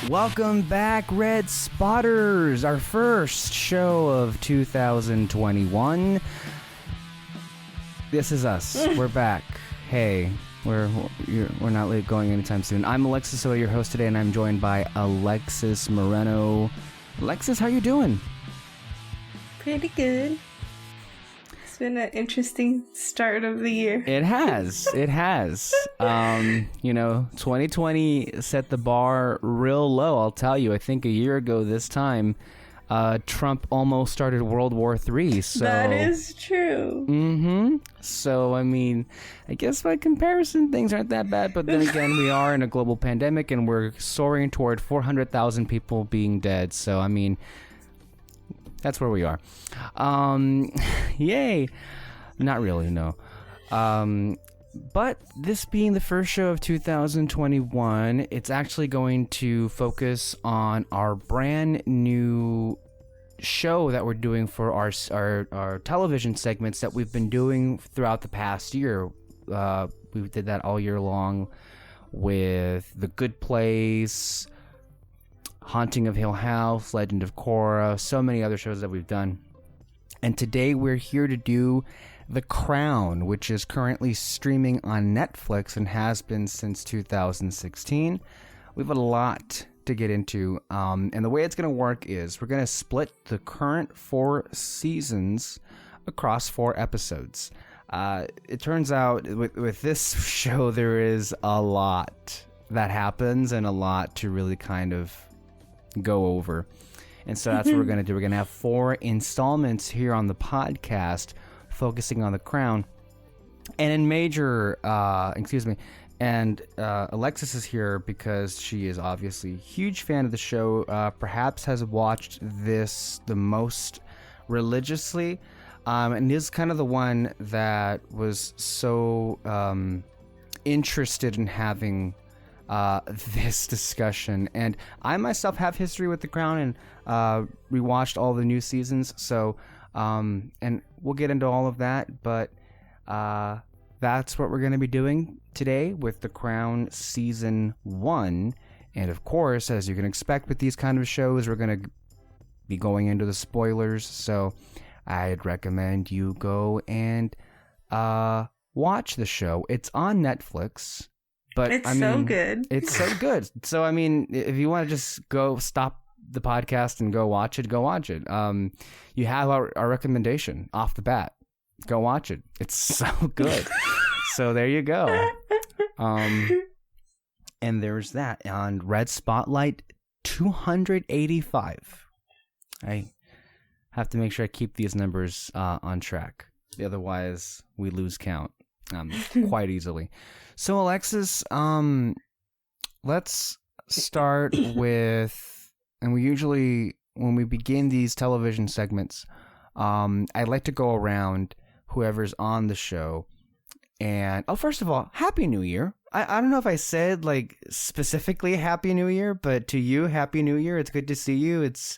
Welcome back, Red Spotters, our first show of 2021. This is us. We're back. Hey, we're not going anytime soon. I'm Alexis, so your host today, and I'm joined by Alexis Moreno. Alexis, how you doing? Pretty good. It's been an interesting start of the year. It has. 2020 set the bar real low, I'll tell you. I think a year ago this time, Trump almost started World War III. So that is true. Mm-hmm. So, I mean, I guess by comparison, things aren't that bad. But then again, we are in a global pandemic, and we're soaring toward 400,000 people being dead. So, I mean, that's where we are. Yay. Not really, no. But this being the first show of 2021, it's actually going to focus on our brand new show that we're doing for our television segments that we've been doing throughout the past year. We did that all year long with The Good Place, Haunting of Hill House, Legend of Korra, so many other shows that we've done. And today we're here to do The Crown, which is currently streaming on Netflix and has been since 2016. We have a lot to get into, and the way it's going to work is we're going to split the current 4 seasons across 4 episodes. It turns out with this show there is a lot that happens and a lot to really kind of go over. And so that's what we're going to do. We're going to have 4 installments here on the podcast focusing on The Crown. And in major, Alexis is here because she is obviously a huge fan of the show, perhaps has watched this the most religiously, and is kind of the one that was so interested in having this discussion. And I myself have history with The Crown and rewatched all the new seasons, so and we'll get into all of that, but that's what we're going to be doing today with The Crown Season 1. And of course, as you can expect with these kind of shows, we're going to be going into the spoilers, so I'd recommend you go and watch the show. It's on Netflix. But it's so good. It's so good. So, I mean, if you want to just go stop the podcast and go watch it, go watch it. You have our recommendation off the bat. Go watch it. It's so good. So there you go. And there's that on Red Spotlight 285. I have to make sure I keep these numbers on track. Otherwise, we lose count quite easily. So, Alexis, let's start with, and we usually, when we begin these television segments, I like to go around whoever's on the show. And, first of all, Happy New Year. I don't know if I said, like, specifically Happy New Year, but to you, Happy New Year. It's good to see you. It's,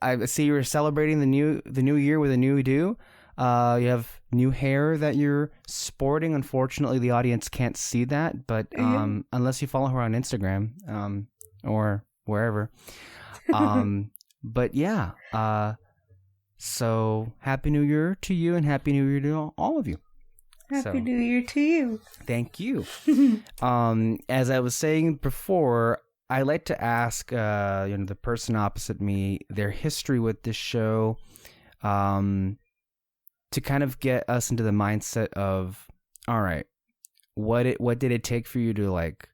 I see you're celebrating the new year with a new do. You have new hair that you're sporting. Unfortunately, the audience can't see that, but unless you follow her on Instagram or wherever. But yeah, so Happy New Year to you and Happy New Year to all of you. Happy New Year to you. Thank you. As I was saying before, I like to ask the person opposite me their history with this show. To kind of get us into the mindset of, all right, what did it take for you to like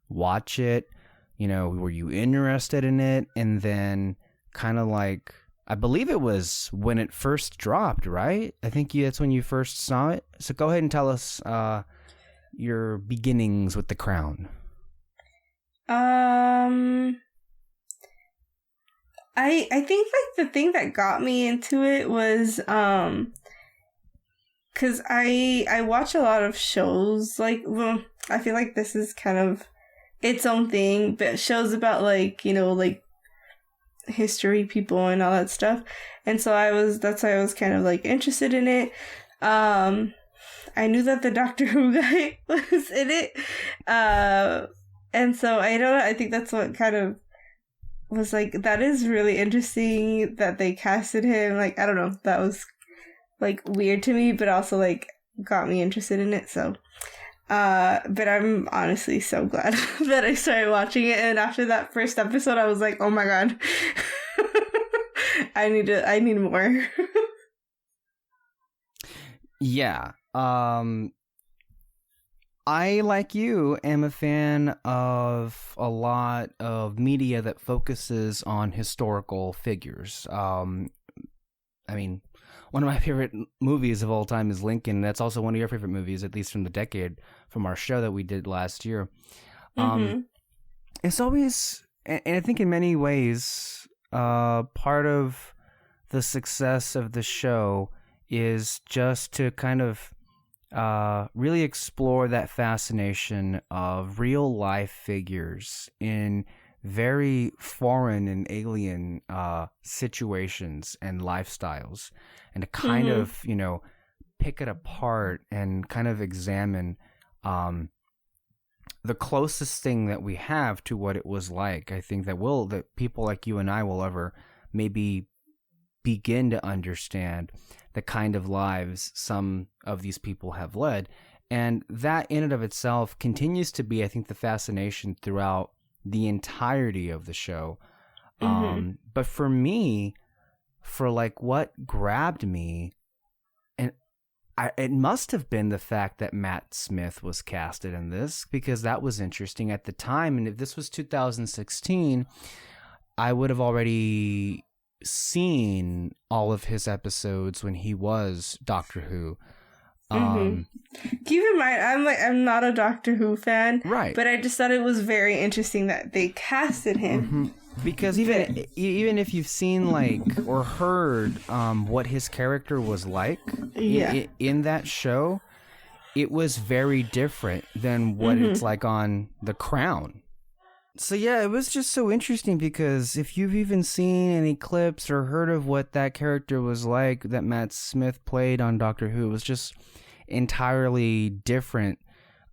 watch it? You know, were you interested in it? And then kind of like, I believe it was when it first dropped, right? I think that's when you first saw it. So go ahead and tell us your beginnings with The Crown. I think like the thing that got me into it was because I watch a lot of shows, like, well, I feel like this is kind of its own thing, but shows about, like, you know, like, history people and all that stuff. And so that's why I was kind of, like, interested in it. I knew that the Doctor Who guy was in it. And so, I don't know, I think that's what kind of was like, that is really interesting that they casted him. Like, I don't know, that was like weird to me, but also like got me interested in it. So, but I'm honestly so glad that I started watching it. And after that first episode, I was like, oh my god, I need more. Yeah. I, like you, am a fan of a lot of media that focuses on historical figures. I mean, one of my favorite movies of all time is Lincoln. That's also one of your favorite movies, at least from the decade, from our show that we did last year. It's always, and I think in many ways, part of the success of the show is just to kind of really explore that fascination of real life figures in very foreign and alien situations and lifestyles, and to kind of, you know, pick it apart and kind of examine the closest thing that we have to what it was like. I think that people like you and I will ever maybe begin to understand the kind of lives some of these people have led. And that in and of itself continues to be, I think, the fascination throughout the entirety of the show. But for me, for like what grabbed me, and it must have been the fact that Matt Smith was casted in this, because that was interesting at the time. And if this was 2016, I would have already seen all of his episodes when he was Doctor Who. Keep in mind, I'm not a Doctor Who fan, right? But I just thought it was very interesting that they casted him. Because even if you've seen like or heard what his character was like in that show, it was very different than what it's like on The Crown. So yeah, it was just so interesting, because if you've even seen any clips or heard of what that character was like that Matt Smith played on Doctor Who, it was just entirely different.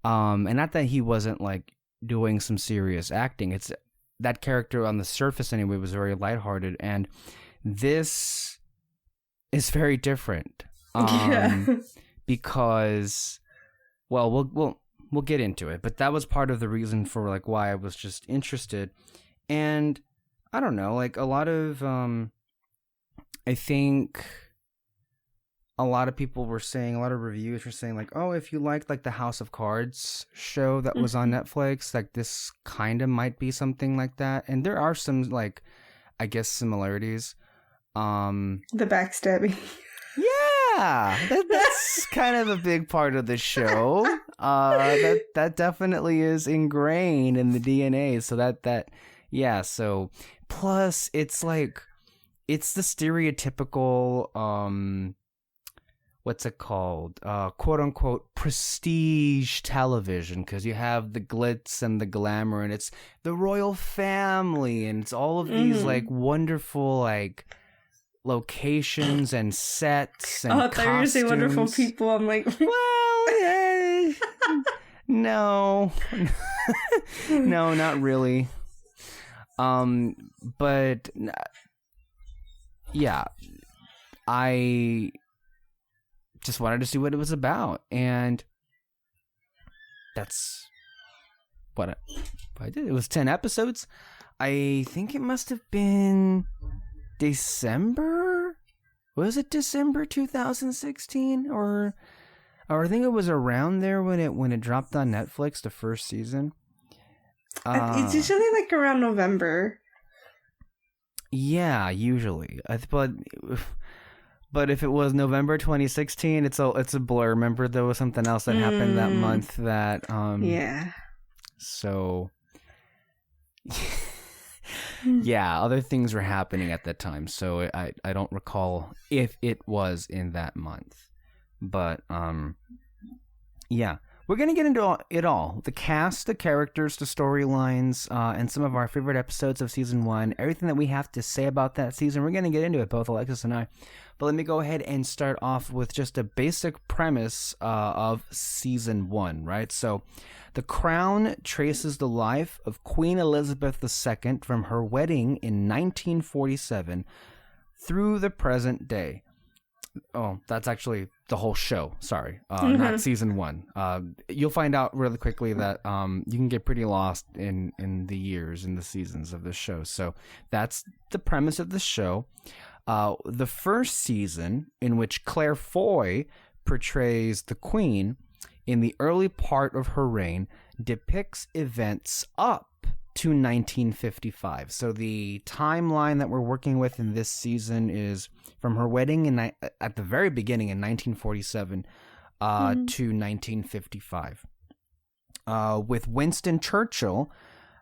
And not that he wasn't like doing some serious acting. It's that character on the surface anyway was very lighthearted, and this is very different. Because, well, we'll get into it, but that was part of the reason for like why I was just interested. And I don't know, like a lot of I think a lot of people were saying, a lot of reviewers were saying like, oh, if you liked like the House of Cards show that was on Netflix, like this kind of might be something like that. And there are some like, I guess, similarities. The backstabbing. Yeah, that's kind of a big part of the show. That definitely is ingrained in the DNA. So that yeah. So plus, it's like it's the stereotypical what's it called? Quote unquote prestige television, because you have the glitz and the glamour, and it's the royal family, and it's all of these like wonderful like locations and sets and costumes. I thought you were saying wonderful people. I'm like, well, yeah, no, no, not really. But yeah, I just wanted to see what it was about, and that's what I did. It was 10 episodes. I think it must have been December? Was it December 2016? Or I think it was around there when it dropped on Netflix, the first season. It's usually like around November. Yeah, usually. But if it was November 2016, it's a blur. Remember, there was something else that happened that month that yeah. So yeah, other things were happening at that time, so I don't recall if it was in that month. But yeah. we're going to get into it all. The cast, the characters, the storylines, and some of our favorite episodes of Season 1. Everything that we have to say about that season, we're going to get into it, both Alexis and I. But let me go ahead and start off with just a basic premise of Season 1, right? So, The Crown traces the life of Queen Elizabeth II from her wedding in 1947 through the present day. Oh, that's actually the whole show. Sorry, not Season 1. You'll find out really quickly that you can get pretty lost in the years and the seasons of the show. So that's the premise of the show. The first season, in which Claire Foy portrays the Queen in the early part of her reign, depicts events up to 1955. So the timeline that we're working with in this season is from her wedding at the very beginning in 1947 to 1955. With Winston Churchill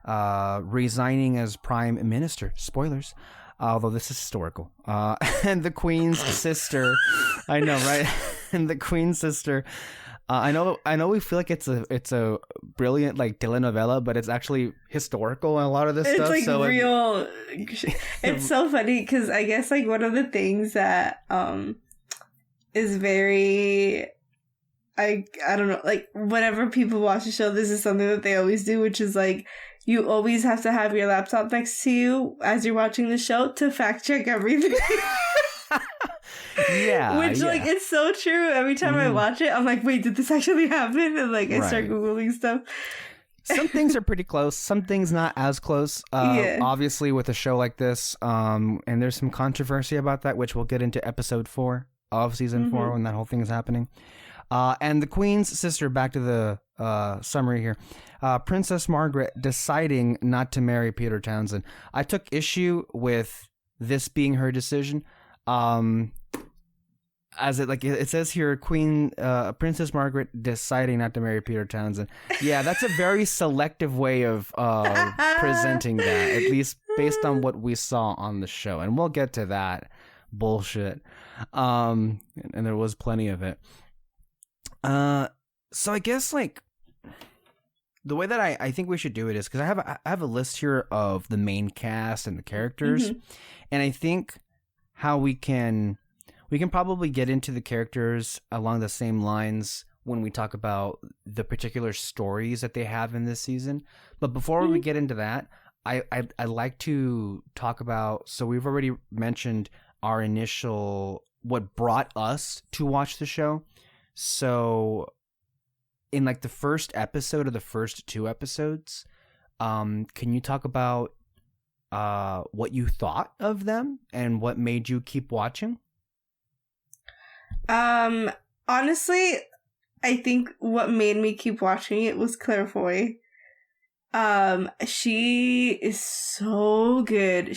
resigning as Prime Minister. Spoilers. Although this is historical. And the Queen's sister, I know, right? And the Queen's sister, I know. We feel like it's a brilliant like telenovela, but it's actually historical and a lot of this stuff. It's like so real. It's so funny because I guess like one of the things that is very, I don't know, like whenever people watch a show, this is something that they always do, which is like you always have to have your laptop next to you as you're watching the show to fact check everything. Yeah, which like it's so true. Every time I watch it, I'm like, wait, did this actually happen? And like I start googling stuff. Some things are pretty close, some things not as close. Obviously, with a show like this, and there's some controversy about that, which we'll get into episode 4 of season 4 when that whole thing is happening. And the Queen's sister, back to the summary here. Princess Margaret deciding not to marry Peter Townsend. I took issue with this being her decision. As it says here, Princess Margaret deciding not to marry Peter Townsend. Yeah, that's a very selective way of presenting that, at least based on what we saw on the show. And we'll get to that bullshit. And there was plenty of it. So I guess like the way that I think we should do it is because I have a list here of the main cast and the characters, and I think how we can probably get into the characters along the same lines when we talk about the particular stories that they have in this season. But before we get into that, I'd like to talk about. So we've already mentioned our initial what brought us to watch the show. So in like the first episode of the first 2 episodes, can you talk about what you thought of them and what made you keep watching? Honestly, I think what made me keep watching it was Claire Foy. She is so good.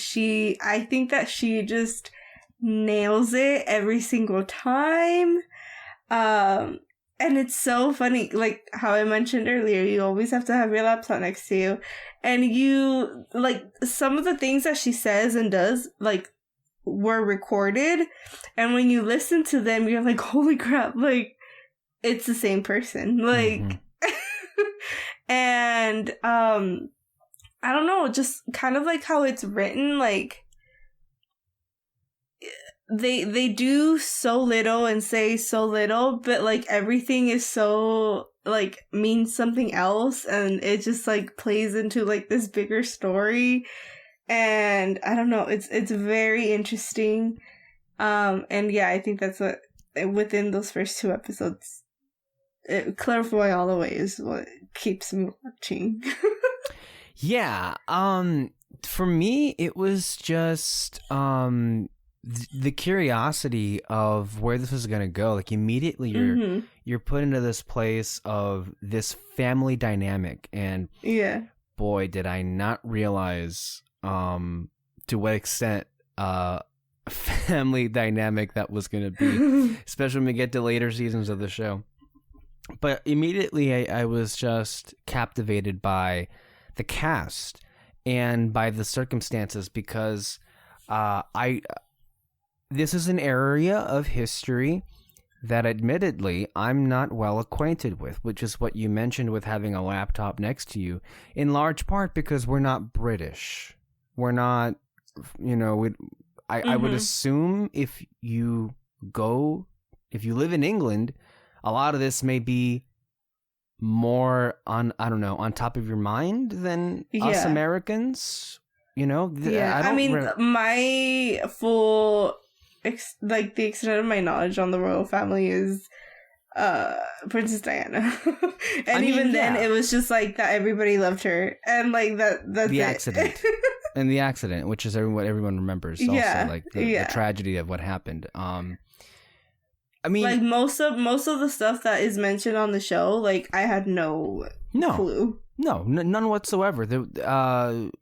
I think that she just nails it every single time. And it's so funny, like how I mentioned earlier, you always have to have your laptop next to you. And you, like, some of the things that she says and does, like, were recorded. And when you listen to them, you're like, holy crap, like, it's the same person. Like, and, I don't know, just kind of like how it's written, like, they do so little and say so little, but like everything is so like means something else, and it just like plays into like this bigger story. And I don't know, it's very interesting. And yeah, I think that's what within those first 2 episodes, Claire Foy all the way is what keeps me watching. Yeah. For me, it was just the curiosity of where this was going to go. Like immediately you're put into this place of this family dynamic, and boy, did I not realize to what extent family dynamic that was going to be, especially when we get to later seasons of the show. But immediately I was just captivated by the cast and by the circumstances, because this is an area of history that admittedly I'm not well acquainted with, which is what you mentioned with having a laptop next to you, in large part because we're not British. We're not, I would assume if you live in England, a lot of this may be more on top of your mind than us Americans. My full the extent of my knowledge on the royal family is Princess Diana. Then it was just like that everybody loved her, and like that's the it. accident. And the accident, which is what everyone remembers, also like the tragedy of what happened. Like most of the stuff that is mentioned on the show, like I had no clue. No, none whatsoever. There,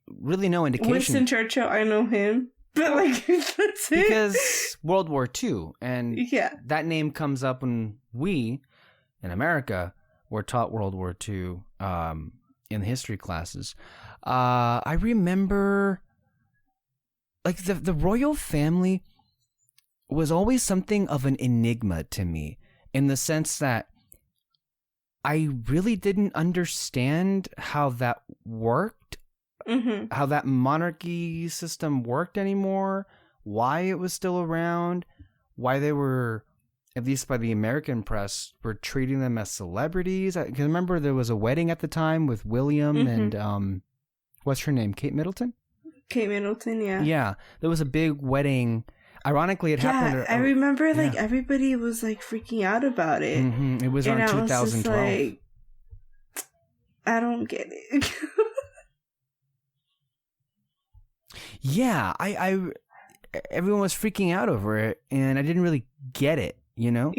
really no indication. Winston Churchill, I know him, but like that's it. Because World War II, and that name comes up when we, in America, were taught World War II in history classes. I remember, like the royal family was always something of an enigma to me, in the sense that I really didn't understand how that worked, how that monarchy system worked anymore, why it was still around, why they were, at least by the American press, were treating them as celebrities. I can remember there was a wedding at the time with William and what's her name? Kate Middleton? Kate Middleton, yeah. Yeah, there was a big wedding. Ironically, it happened. I remember like everybody was like freaking out about it. It was around 2012. Like, I don't get it. Yeah, everyone was freaking out over it, and I didn't really get it. Yeah.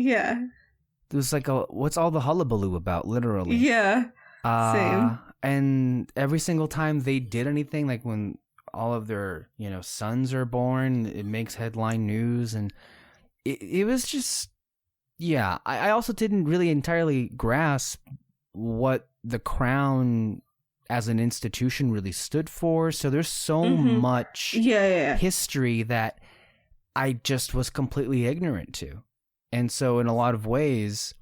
There was like what's all the hullabaloo about? Literally. Yeah. Same. And every single time they did anything, like when all of their sons are born, it makes headline news, and it was just I also didn't really entirely grasp what the crown as an institution really stood for. So there's so much history that I just was completely ignorant to, and so in a lot of ways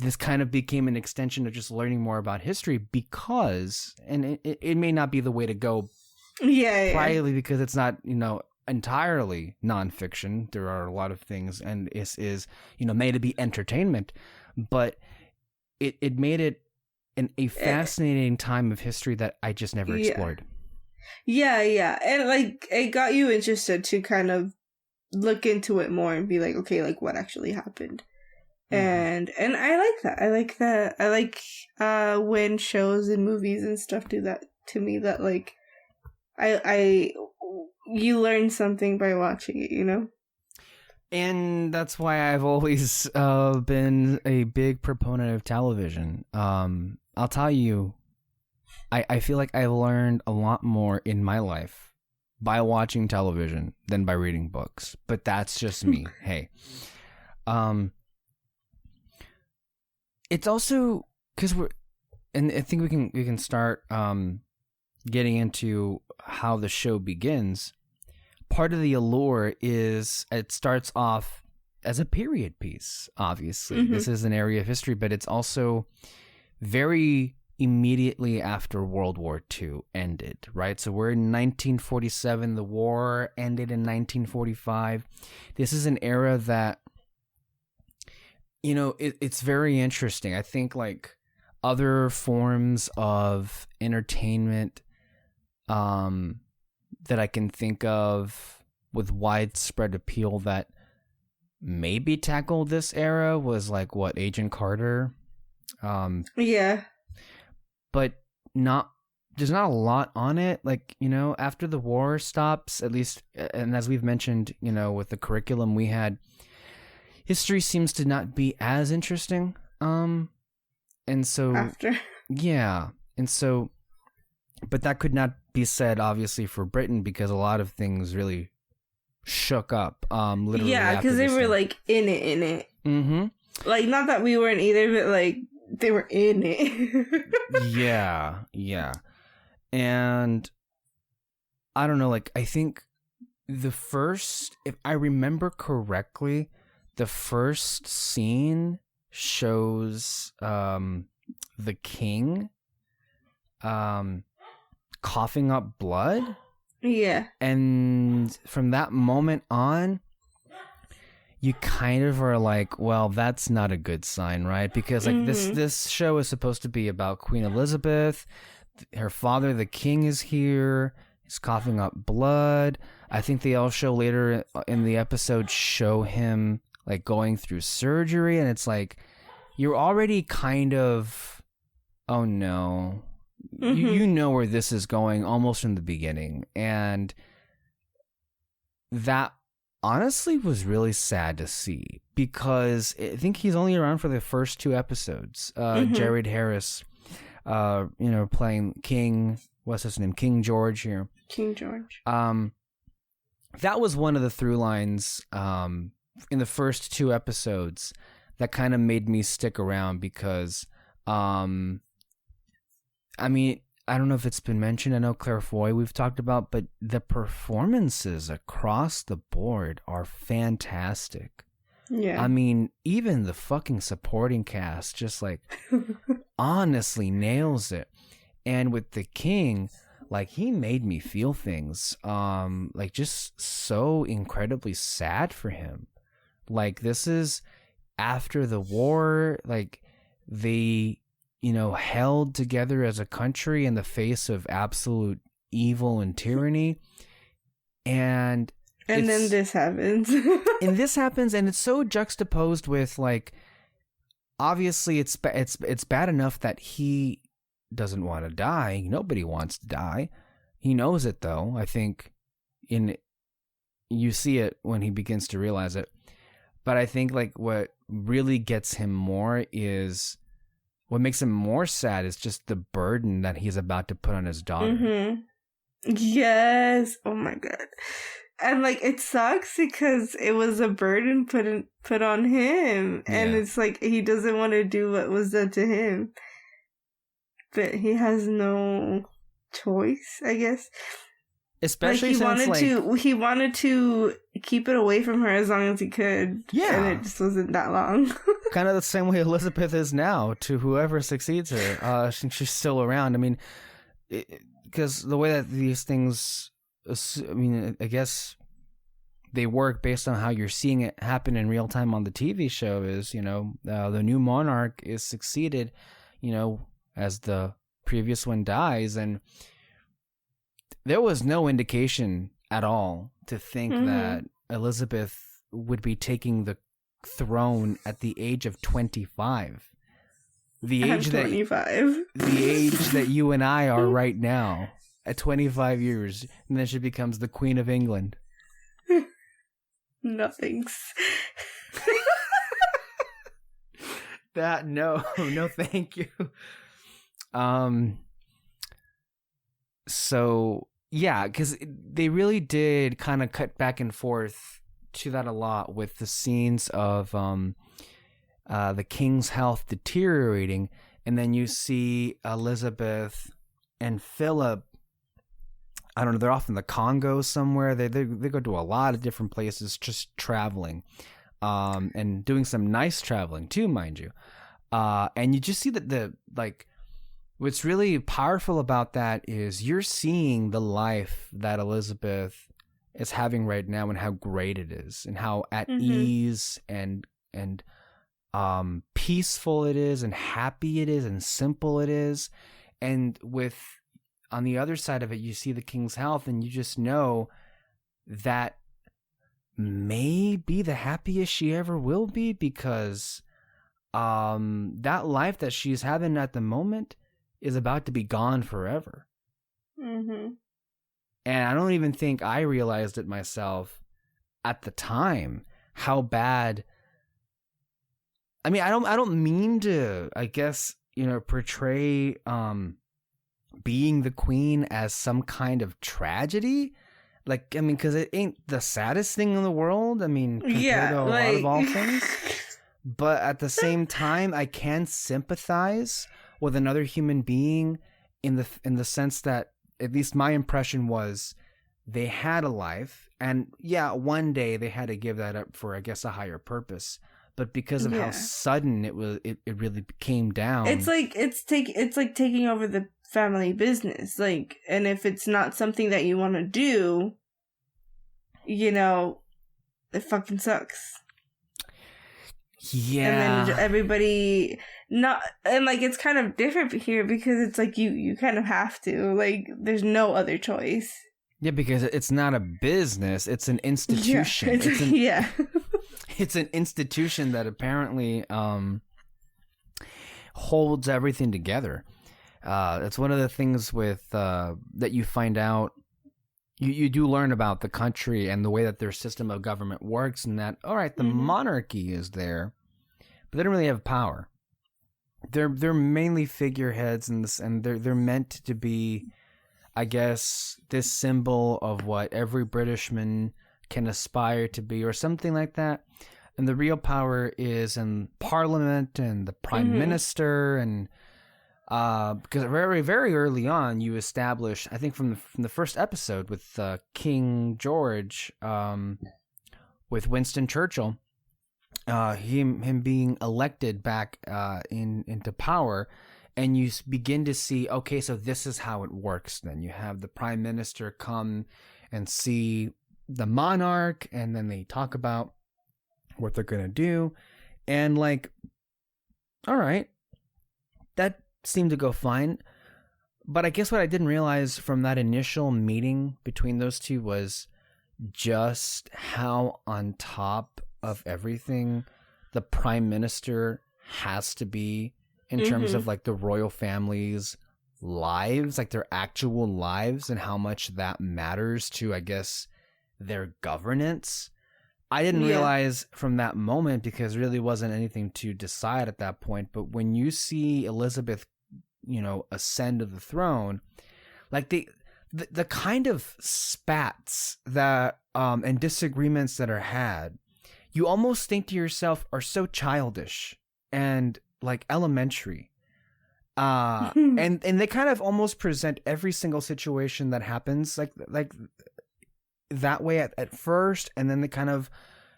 this kind of became an extension of just learning more about history, because, and it may not be the way to go, primarily because it's not, entirely nonfiction. There are a lot of things, and it is, made to be entertainment, but it made it a fascinating time of history that I just never explored. Yeah. And like, it got you interested to kind of look into it more and be like, okay, like what actually happened. And I like that. I like when shows and movies and stuff do that to me, that like you learn something by watching it, And that's why I've always been a big proponent of television. I'll tell you, I feel like I've learned a lot more in my life by watching television than by reading books. But that's just me. Hey. It's also because and I think we can start getting into how the show begins. Part of the allure is it starts off as a period piece, obviously. This is an area of history, but it's also very immediately after World War II ended, right? So we're in 1947. The war ended in 1945. This is an era that, it's very interesting. I think like other forms of entertainment that I can think of with widespread appeal that maybe tackled this era was like Agent Carter. But there's not a lot on it. Like, after the war stops, at least, and as we've mentioned, with the curriculum we had, history seems to not be as interesting. And so after. Yeah. And so, but that could not be said obviously for Britain, because a lot of things really shook up. Literally. Yeah, because they were like in it. Mm-hmm. Like, not that we weren't either, but like they were in it. Yeah. And I don't know, like I think if I remember correctly, the first scene shows the king coughing up blood. Yeah. And from that moment on, you kind of are like, well, that's not a good sign, right? Because like this show is supposed to be about Queen Elizabeth. Her father, the king, is here. He's coughing up blood. I think they all show later in the episode show him like going through surgery, and it's like you're already kind of, oh no. You know where this is going almost from the beginning. And that honestly was really sad to see, because I think he's only around for the first 2 episodes. Jared Harris, playing King, what's his name? King George here. King George. That was one of the through lines in the first 2 episodes that kind of made me stick around, because I mean, I don't know if it's been mentioned. I know Claire Foy we've talked about, but the performances across the board are fantastic. Yeah. I mean, even the fucking supporting cast just like honestly nails it. And with the king, like he made me feel things, like just so incredibly sad for him. Like this is after the war, like they, held together as a country in the face of absolute evil and tyranny. And then this happens. And this happens, and it's so juxtaposed with, like, obviously it's bad enough that he doesn't want to die. Nobody wants to die. He knows it, though. I think you see it when he begins to realize it. But I think, like, what really gets him more is, what makes him more sad is just the burden that he's about to put on his daughter. Yes. Oh my God. And like it sucks because it was a burden put on him, and it's like he doesn't want to do what was done to him, but he has no choice, I guess. Especially like he wanted to keep it away from her as long as he could. Yeah, and it just wasn't that long. Kind of the same way Elizabeth is now to whoever succeeds her. She's still around. I mean, because the way that these things, I mean, I guess they work based on how you're seeing it happen in real time on the TV show is, the new monarch is succeeded, as the previous one dies. And there was no indication at all to think that Elizabeth would be taking the throne at the age of 25. The age that you and I are right now. At 25 years, and then she becomes the Queen of England. No thanks. No thank you. So yeah, because they really did kind of cut back and forth to that a lot with the scenes of the king's health deteriorating, and then you see Elizabeth and Philip, I don't know, they're off in the Congo somewhere. They go to a lot of different places just traveling, and doing some nice traveling too, mind you. And you just see that what's really powerful about that is you're seeing the life that Elizabeth is having right now and how great it is and how at ease and peaceful it is and happy it is and simple it is. And on the other side of it, you see the king's health, and you just know that may be the happiest she ever will be, because that life that she's having at the moment is about to be gone forever. And I don't even think I realized it myself at the time how bad. I mean, I don't mean to, I guess, portray being the queen as some kind of tragedy. Like, I mean, because it ain't the saddest thing in the world. I mean, compared to a lot of all things. But at the same time, I can sympathize with another human being in the sense that, at least my impression was, they had a life And yeah, one day they had to give that up for, I guess, a higher purpose. But because of how sudden it was, it really came down. It's like taking over the family business. Like, and if it's not something that you want to do, you know, it fucking sucks. Yeah. And then everybody it's kind of different here because it's like you kind of have to. Like, there's no other choice. Yeah, because it's not a business, it's an institution. It's an institution that apparently holds everything together. It's one of the things with that you find out. You do learn about the country and the way that their system of government works, and that, all right, the monarchy is there, but they don't really have power. They're mainly figureheads, and they're meant to be, I guess, this symbol of what every Britishman can aspire to be, or something like that. And the real power is in Parliament and the Prime Minister, and because very, very early on, you establish, I think from the first episode with King George, with Winston Churchill, him being elected back into power, and you begin to see, okay, so this is how it works. Then you have the Prime Minister come and see the monarch, and then they talk about what they're gonna do, and like, all right, that seemed to go fine. But I guess what I didn't realize from that initial meeting between those two was just how on top of everything the Prime Minister has to be in terms of like the royal family's lives, like their actual lives, and how much that matters to, I guess, their governance. I didn't realize from that moment, because really wasn't anything to decide at that point. But when you see Elizabeth, you know, ascend to the throne, like the kind of spats that and disagreements that are had, you almost think to yourself are so childish and like elementary. And they kind of almost present every single situation that happens like that way at first, and then they kind of,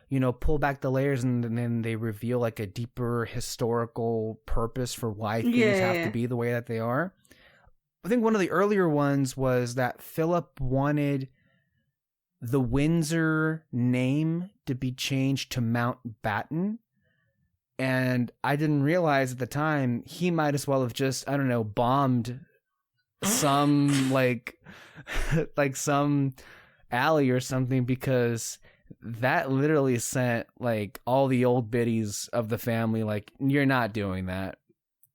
you know, pull back the layers, and then they reveal like a deeper historical purpose for why things have to be the way that they are. I think one of the earlier ones was that Philip wanted the Windsor name to be changed to Mountbatten. And I didn't realize at the time he might as well have just, I don't know, bombed some like some alley or something, because that literally sent like all the old biddies of the family like, you're not doing that.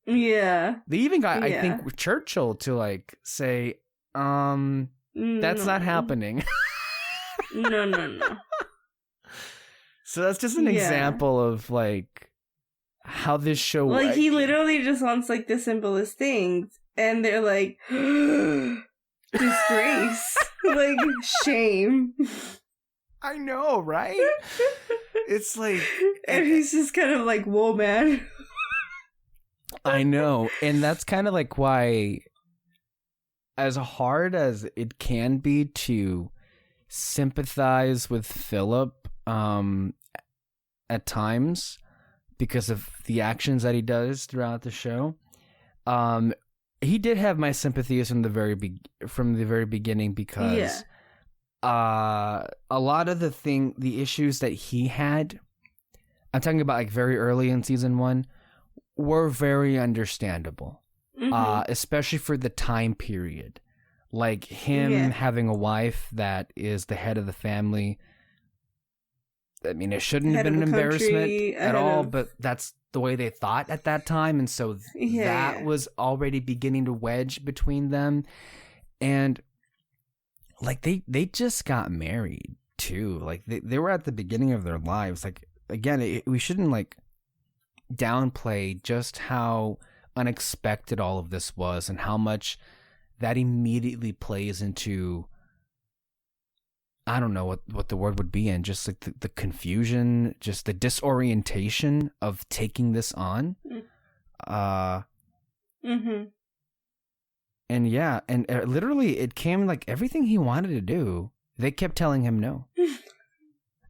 Yeah. They even got, I think, Churchill to like say, that's not happening. No. So that's just an example of like how this show, like, he literally just wants like the simplest things, and they're like, disgrace. Like, shame. I know, right? It's like, and he's just kind of like, whoa, man. I know. And that's kind of like why, as hard as it can be to sympathize with Philip at times because of the actions that he does throughout the show, he did have my sympathies from the very beginning, because a lot of the issues that he had, I'm talking about like very early in season 1, were very understandable, especially for the time period. Like him having a wife that is the head of the family. I mean, it shouldn't have been an embarrassment at all, but that's the way they thought at that time. And so that was already beginning to wedge between them. And like they just got married too. Like they were at the beginning of their lives. Like, again, we shouldn't like downplay just how unexpected all of this was, and how much that immediately plays into, I don't know what the word would be, in just like the confusion, just the disorientation of taking this on. And literally it came like everything he wanted to do, they kept telling him no.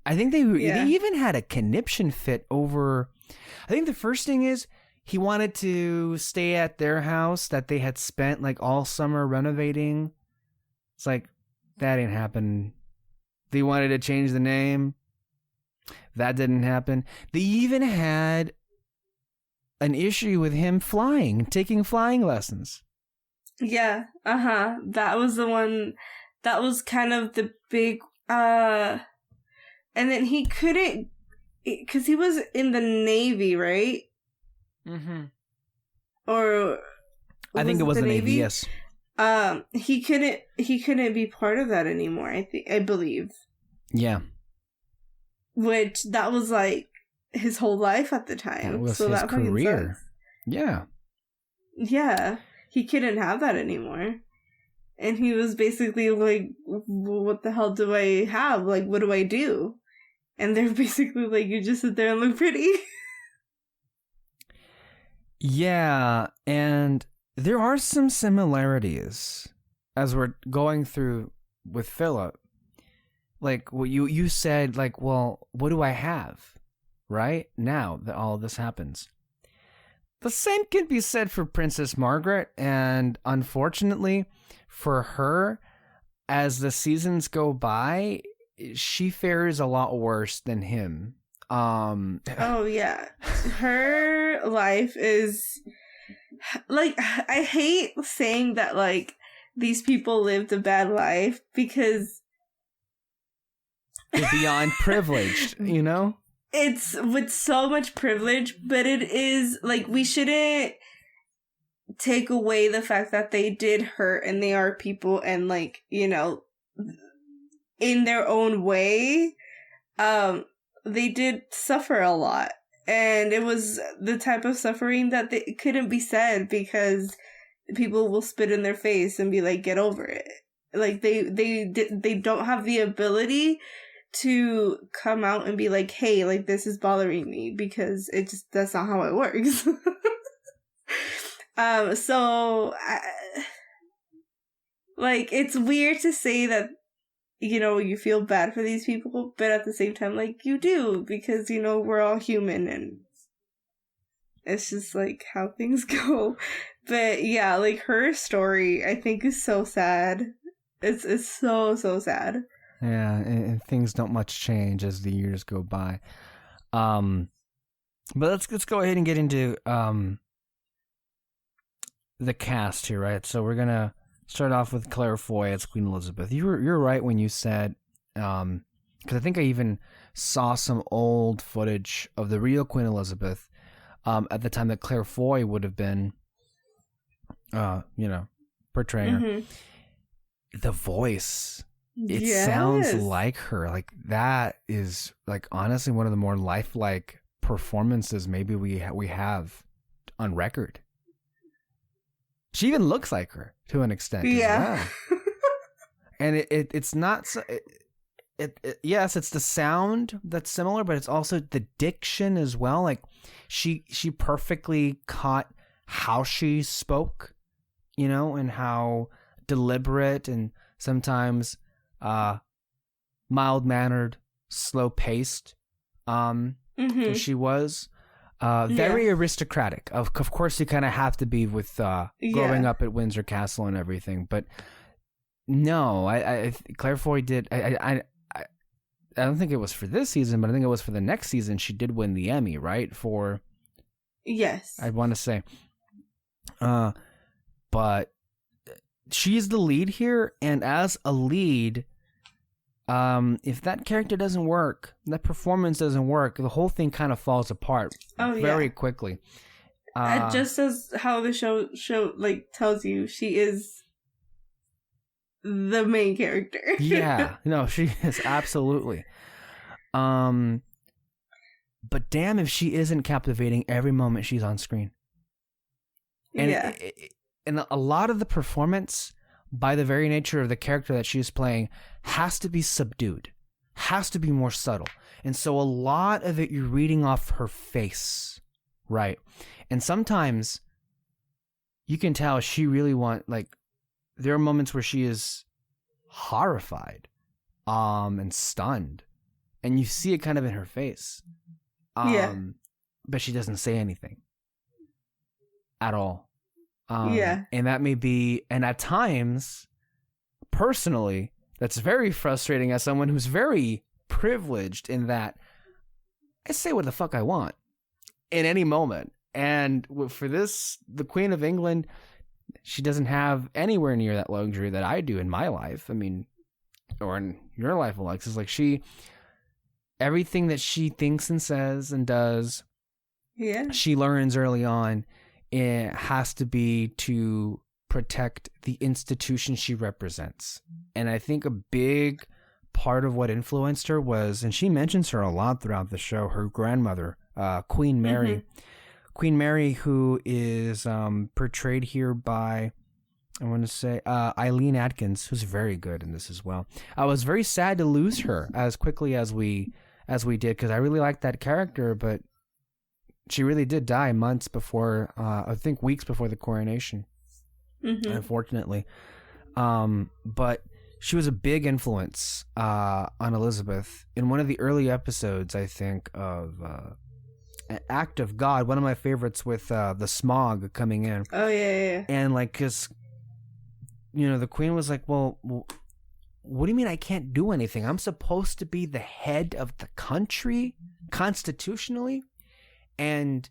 I think they even had a conniption fit over. I think the first thing is he wanted to stay at their house that they had spent like all summer renovating. It's like, that ain't happening. They wanted to change the name. That didn't happen. They even had an issue with him taking flying lessons. Yeah, that was the one, that was kind of the big, and then he couldn't, because he was in the Navy, right? Mm-hmm. Or I think it was the Navy, yes. He couldn't be part of that anymore, I believe. Yeah. Which, that was like his whole life at the time. That was his career. Yeah. Yeah. He couldn't have that anymore. And he was basically like, what the hell do I have? Like, what do I do? And they're basically like, you just sit there and look pretty. Yeah, and there are some similarities as we're going through with Philip. Like, well, you said, like, well, what do I have? Right? Now that all this happens. The same can be said for Princess Margaret, and unfortunately for her, as the seasons go by, she fares a lot worse than him. Oh yeah, her life is like, I hate saying that like these people lived a bad life because they're beyond privileged, you know? It's with so much privilege, but it is like, we shouldn't take away the fact that they did hurt and they are people, and like, you know, in their own way, they did suffer a lot, and it was the type of suffering that they couldn't be said because people will spit in their face and be like, get over it. Like, they don't have the ability to come out and be like, hey, like, this is bothering me, because that's not how it works. Like, it's weird to say that, you know, you feel bad for these people, but at the same time, like, you do, because, you know, we're all human, and it's just, like, how things go. But, yeah, like, her story, I think, is so sad. It's so, so sad. Yeah, and things don't much change as the years go by. But let's go ahead and get into the cast here, right? So we're gonna start off with Claire Foy as Queen Elizabeth. You're right when you said, because I think I even saw some old footage of the real Queen Elizabeth at the time that Claire Foy would have been, portraying her. The voice. It sounds like her. Like, that is, like, honestly one of the more lifelike performances maybe we have on record. She even looks like her to an extent. Yeah. Well. And it's not so. Yes, it's the sound that's similar, but it's also the diction as well. Like, she perfectly caught how she spoke, you know, and how deliberate and sometimes mild-mannered, slow-paced she was. Very aristocratic. Of course, you kind of have to be with growing up at Windsor Castle and everything. But no, I Claire Foy did. I don't think it was for this season, but I think it was for the next season. She did win the Emmy, right? For yes, I want to say. But she's the lead here, and as a lead, if that character doesn't work, that performance doesn't work, the whole thing kind of falls apart very quickly. Just as how the show like tells you, she is the main character. Yeah, no, she is absolutely. But damn if she isn't captivating every moment she's on screen. And and a lot of the performance, by the very nature of the character that she's playing, has to be subdued, has to be more subtle. And so a lot of it you're reading off her face, right? And sometimes you can tell she really there are moments where she is horrified and stunned, and you see it kind of in her face. But she doesn't say anything at all. And that may be, and at times, personally, that's very frustrating as someone who's very privileged in that I say what the fuck I want in any moment. And for this, the Queen of England, she doesn't have anywhere near that luxury that I do in my life. I mean, or in your life, Alexis. Like, everything that she thinks and says and does, she learns early on, it has to be to protect the institution she represents. And I think a big part of what influenced her was, and she mentions her a lot throughout the show, her grandmother, Queen Mary. Queen Mary, who is portrayed here by, I want to say, Eileen Atkins, who's very good in this as well. I was very sad to lose her as quickly as we did, because I really liked that character, but she really did die months before, I think weeks before the coronation, unfortunately. But she was a big influence on Elizabeth. In one of the early episodes, I think, of Act of God, one of my favorites, with the smog coming in. Oh, yeah. And, like, because, the Queen was like, well, what do you mean I can't do anything? I'm supposed to be the head of the country constitutionally? And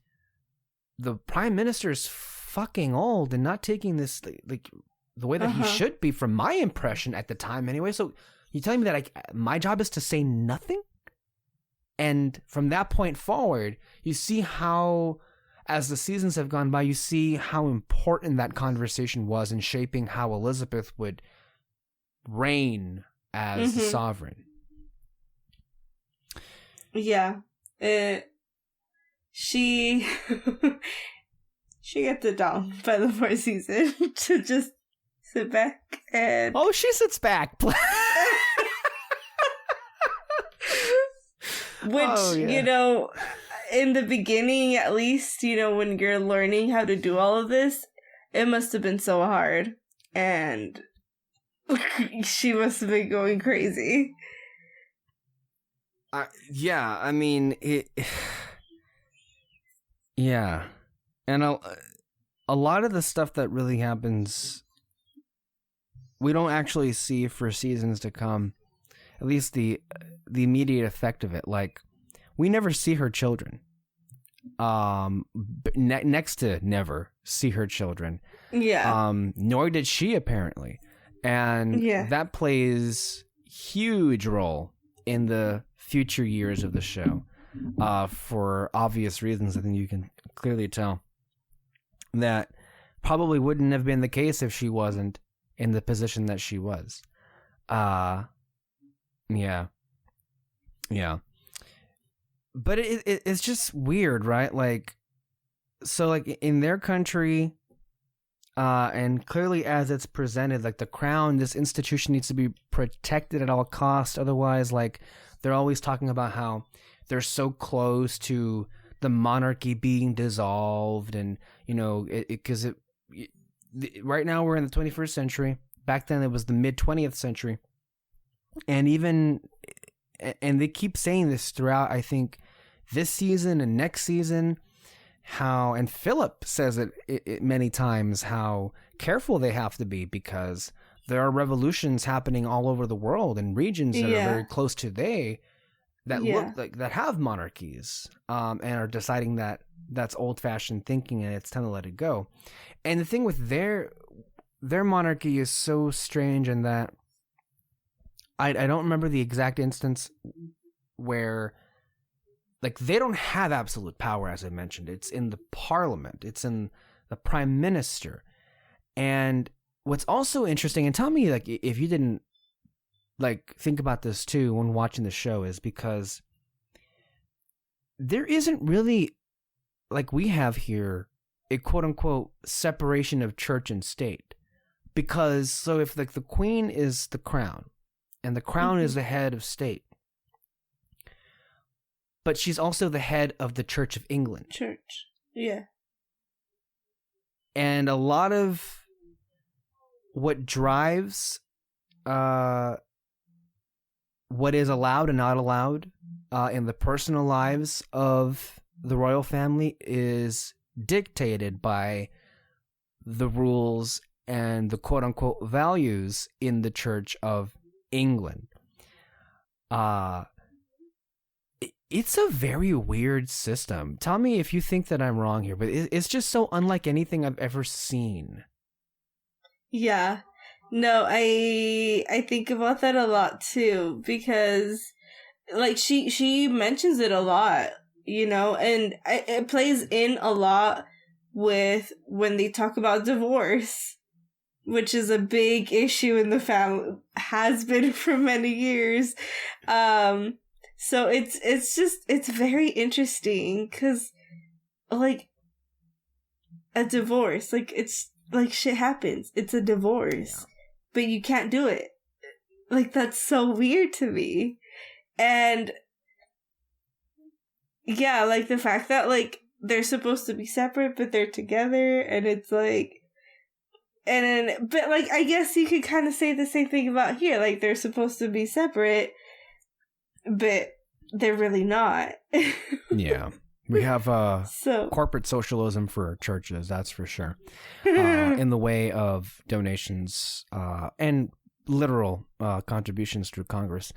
the Prime Minister is fucking old and not taking this, like, the way that he should be, from my impression at the time anyway. So you telling me that my job is to say nothing? And from that point forward, you see how, as the seasons have gone by, you see how important that conversation was in shaping how Elizabeth would reign as the sovereign. Yeah. She gets it down by the fourth season to just sit back and... Oh, she sits back. Which, in the beginning, at least, when you're learning how to do all of this, it must have been so hard. And she must have been going crazy. Yeah, I mean, yeah. And a lot of the stuff that really happens, we don't actually see for seasons to come. At least the immediate effect of it. Like, we never see her children. Next to never see her children. Yeah. Nor did she, apparently. And that plays huge role in the future years of the show. For obvious reasons, I think you can clearly tell. That probably wouldn't have been the case if she wasn't in the position that she was. Yeah. But it's just weird, right? Like, so, like, in their country, and clearly as it's presented, like, the crown, this institution needs to be protected at all costs. Otherwise, like, they're always talking about how they're so close to the monarchy being dissolved, and, because right now we're in the 21st century. Back then it was the mid 20th century. And they keep saying this throughout, I think, this season and next season, and Philip says it many times, how careful they have to be, because there are revolutions happening all over the world in regions that are very close to that look like, that have monarchies, and are deciding that that's old-fashioned thinking and it's time to let it go. And the thing with their monarchy is so strange in that I don't remember the exact instance where, like, they don't have absolute power, as I mentioned. It's in the parliament. It's in the prime minister. And what's also interesting, and tell me, like, if you didn't, like, think about this too when watching the show, is because there isn't really, like we have here, a quote-unquote separation of church and state. Because, so if, like, the queen is the crown, and the crown is the head of state, but she's also the head of the Church of England. Church, yeah. And a lot of what drives what is allowed and not allowed in the personal lives of the royal family is dictated by the rules and the quote-unquote values in the Church of England. It's a very weird system. Tell me if you think that I'm wrong here, but it's just so unlike anything I've ever seen. Yeah. No, I think about that a lot too, because like she mentions it a lot, you know, and it plays in a lot with when they talk about divorce, which is a big issue in the family, has been for many years. So it's very interesting because like a divorce, like it's like shit happens. It's a divorce, but you can't do it. Like that's so weird to me. And yeah, like the fact that like they're supposed to be separate, but they're together, and it's like, and then, but like I guess you could kind of say the same thing about here. Like they're supposed to be separate, but they're really not. Yeah. We have corporate socialism for churches, that's for sure, in the way of donations and literal contributions through Congress.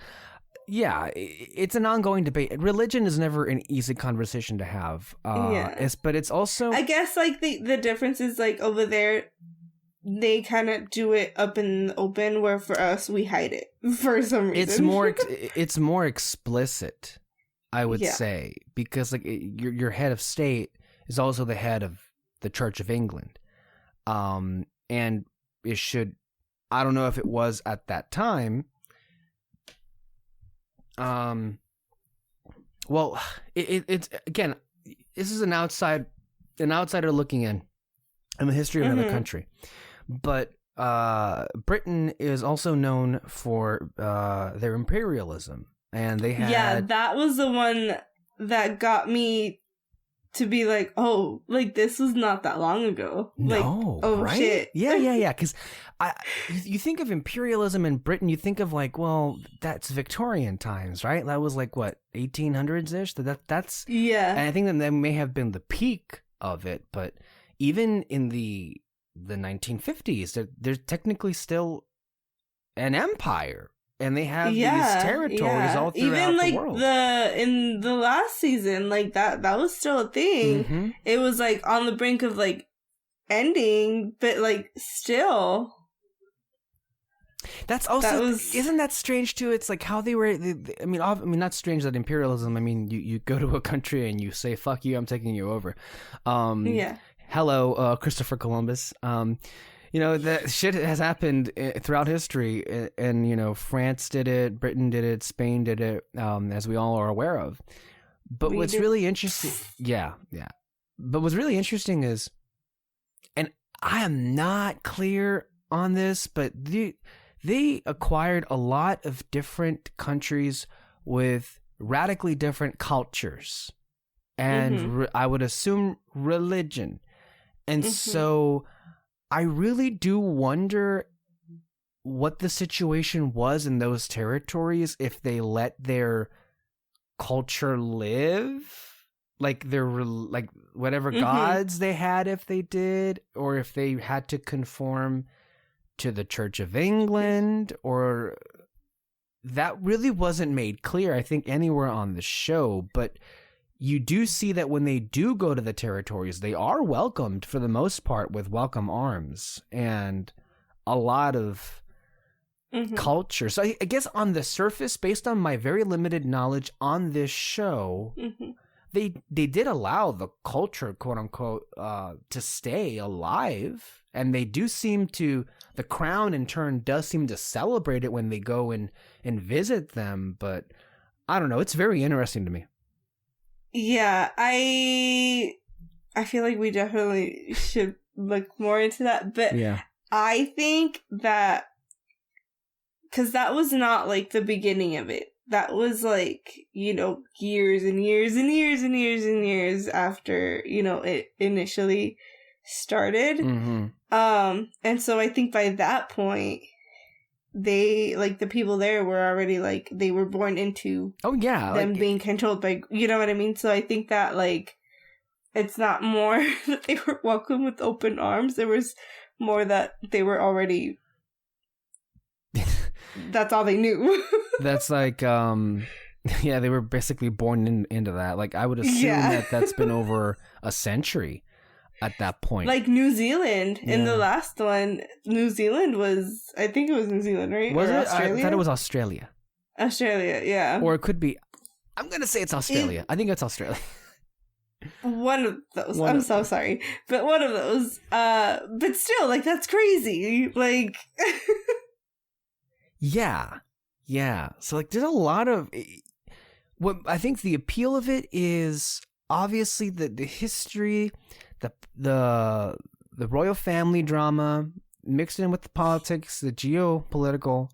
Yeah, it's an ongoing debate. Religion is never an easy conversation to have. But it's also... I guess like the difference is like over there, they kind of do it up in the open, where for us, we hide it for some reason. It's more explicit, I would say, because like your head of state is also the head of the Church of England, and it should. I don't know if it was at that time. Well, it's again. This is an outsider looking in the history of another country, but Britain is also known for their imperialism. And they had... Yeah, that was the one that got me to be like, oh, like, this was not that long ago. Like, no, oh, right? Shit. Yeah. Because you think of imperialism in Britain, you think of, like, well, that's Victorian times, right? That was, like, what, 1800s-ish? That's... Yeah. And I think that may have been the peak of it, but even in the 1950s, there's technically still an empire. And they have these territories all throughout even like the world. In the last season, like that was still a thing. Mm-hmm. It was like on the brink of like ending, but like still. That's also isn't that strange too? It's like how they were. I mean, not strange that imperialism. I mean, you go to a country and you say "fuck you," I'm taking you over. Hello, Christopher Columbus. You know, that shit has happened throughout history, and you know, France did it, Britain did it, Spain did it, as we all are aware of. But what's really interesting, But what's really interesting is, and I am not clear on this, but they acquired a lot of different countries with radically different cultures, and I would assume religion, and so. I really do wonder what the situation was in those territories if they let their culture live, like their like whatever gods they had, if they did, or if they had to conform to the Church of England, or that really wasn't made clear, I think, anywhere on the show, but. You do see that when they do go to the territories, they are welcomed for the most part with welcome arms and a lot of culture. So I guess on the surface, based on my very limited knowledge on this show, they did allow the culture, quote unquote, to stay alive. And they do seem to, the crown in turn does seem to celebrate it when they go and visit them. But I don't know. It's very interesting to me. Yeah, I feel like we definitely should look more into that, but I think that, because that was not like the beginning of it. That was like, you know, years and years and years and years and years after, you know, it initially started. And so I think by that point, they, like, the people there were already, like, they were born into them being controlled by, you know what I mean? So I think that, like, it's not more that they were welcomed with open arms. There was more that they were already, that's all they knew. That's like, yeah, they were basically born into that. Like, I would assume that that's been over a century at that point. Like New Zealand, in the last one, New Zealand was, I think it was New Zealand, right? Was or it? Australia? I thought it was Australia. Australia, yeah. Or it could be, I'm going to say it's Australia. I think it's Australia. One of those. I'm so sorry. But one of those. But still, like, that's crazy. Like... Yeah. So, like, there's a lot of... What I think the appeal of it is obviously the history, the royal family drama mixed in with the politics, the geopolitical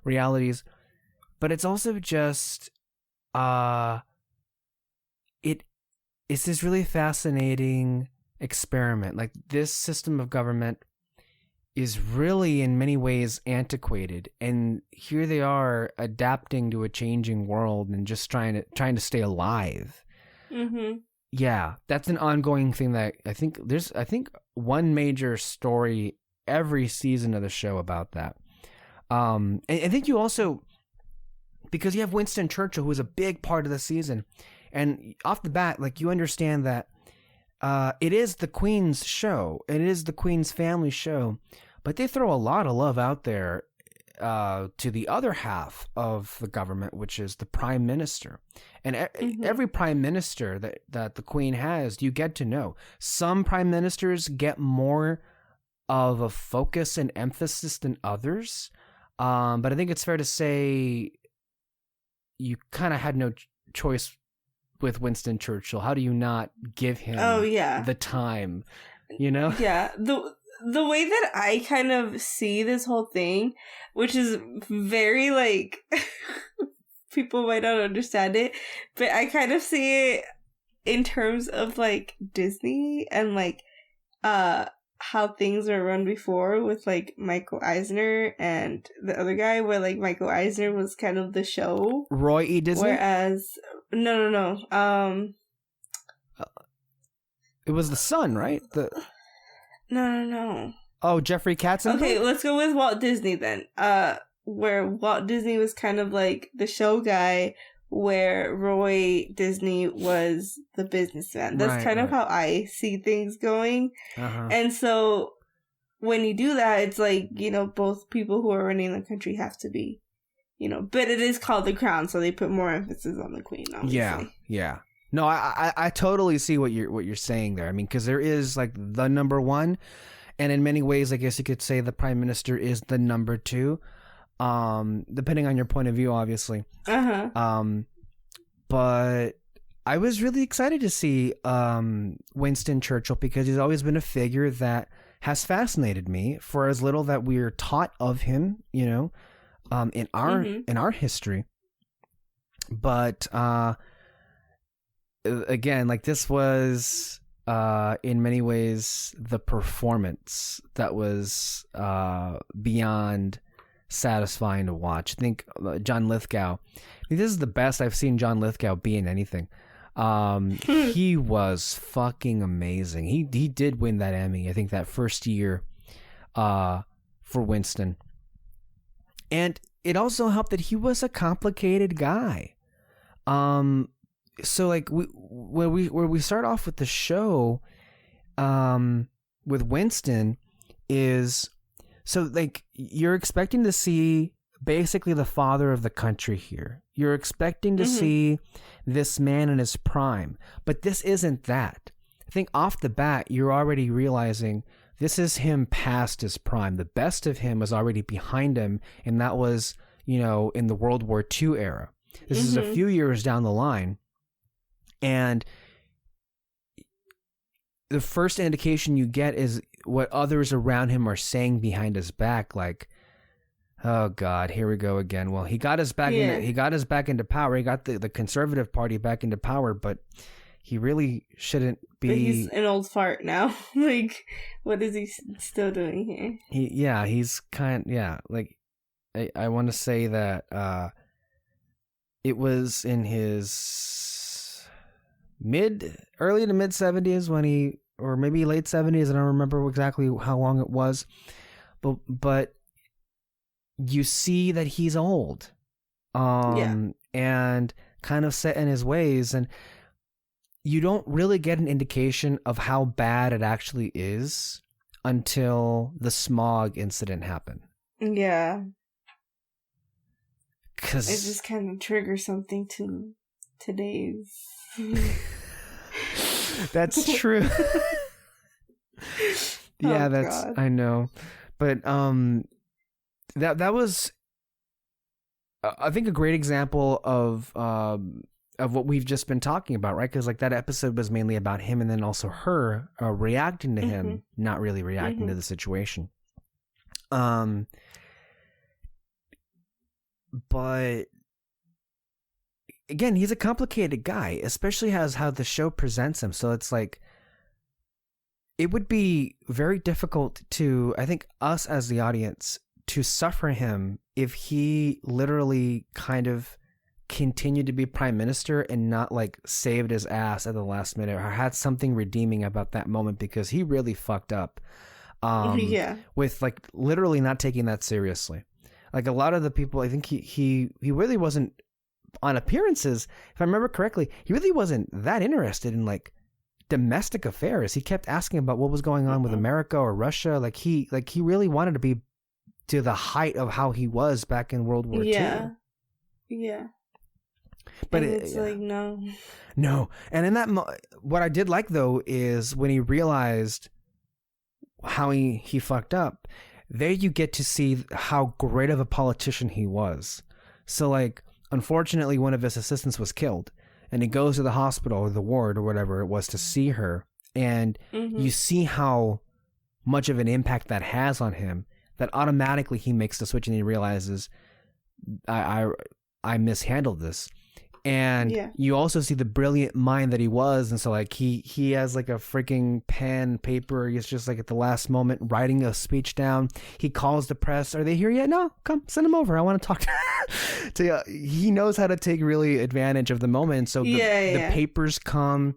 realities, but it's also just it's this really fascinating experiment. Like, this system of government is really in many ways antiquated, and here they are adapting to a changing world and just trying to stay alive. Mm-hmm. Yeah, that's an ongoing thing that I think one major story every season of the show about that. And I think you also, because you have Winston Churchill, who is a big part of the season, and off the bat, like, you understand that it is the Queen's show, it is the Queen's family show, but they throw a lot of love out there to the other half of the government, which is the Prime Minister. And every Prime Minister that the Queen has, you get to know. Some Prime Ministers get more of a focus and emphasis than others, but I think it's fair to say you kind of had no choice with Winston Churchill. How do you not give him the time, you know? Yeah, the way that I kind of see this whole thing, which is very, like, people might not understand it, but I kind of see it in terms of, like, Disney and, like, how things were run before with, like, Michael Eisner and the other guy, where, like, Michael Eisner was kind of the show. Roy E. Disney? Whereas, no. It was the son, right? No. Oh, Jeffrey Katzenberg? Okay, let's go with Walt Disney then. Where Walt Disney was kind of like the show guy, where Roy Disney was the businessman. That's kind of how I see things going. Uh-huh. And so when you do that, it's like, you know, both people who are running the country have to be, you know, but it is called the crown, so they put more emphasis on the queen, obviously. Yeah. No, I totally see what you're saying there. I mean, because there is, like, the number one, and in many ways, I guess you could say the Prime Minister is the number two, depending on your point of view, obviously. Uh-huh. But I was really excited to see Winston Churchill, because he's always been a figure that has fascinated me for as little that we're taught of him, you know, in our history. But again, like, this was in many ways the performance that was beyond satisfying to watch. I think John Lithgow, this is the best I've seen John Lithgow be in anything. He was fucking amazing. He did win that Emmy, I think, that first year for Winston. And it also helped that he was a complicated guy. So, like, where we start off with the show with Winston is, so, like, you're expecting to see basically the father of the country here. You're expecting to see this man in his prime, but this isn't that. I think off the bat, you're already realizing this is him past his prime. The best of him was already behind him, and that was, you know, in the World War II era. This is a few years down the line. And the first indication you get is what others around him are saying behind his back, like, "Oh God, here we go again." Well, he got us back. He got us back into power. He got the Conservative Party back into power, but he really shouldn't be. But he's an old fart now. Like, what is he still doing here? He's like, I want to say that it was in his early to mid 70s when he, or maybe late 70s. I don't remember exactly how long it was, but you see that he's old, and kind of set in his ways, and you don't really get an indication of how bad it actually is until the smog incident happened. Yeah. Because it just kind of triggers something to today's. That's true. Yeah, God. I know, but that was, I think, a great example of what we've just been talking about, right? Because like that episode was mainly about him, and then also her reacting to him, not really reacting to the situation. But again, he's a complicated guy, especially as how the show presents him. So it's like, it would be very difficult to, I think, us as the audience to suffer him if he literally kind of continued to be prime minister and not like saved his ass at the last minute or had something redeeming about that moment, because he really fucked up. With like literally not taking that seriously. Like a lot of the people, I think he really wasn't, on appearances, if I remember correctly, he really wasn't that interested in like domestic affairs. He kept asking about what was going on with America or Russia. Like he really wanted to be to the height of how he was back in World War II. Yeah. But it's like, no. And in that, what I did like though is when he realized how he fucked up, there you get to see how great of a politician he was. So like, unfortunately, one of his assistants was killed, and he goes to the hospital or the ward or whatever it was to see her, and you see how much of an impact that has on him, that automatically he makes the switch and he realizes, I mishandled this. And you also see the brilliant mind that he was, and so like he has like a freaking pen, paper. He's just like at the last moment writing a speech down. He calls the press. Are they here yet? No, come send them over. I want to talk to you. He knows how to take really advantage of the moment. So the papers come,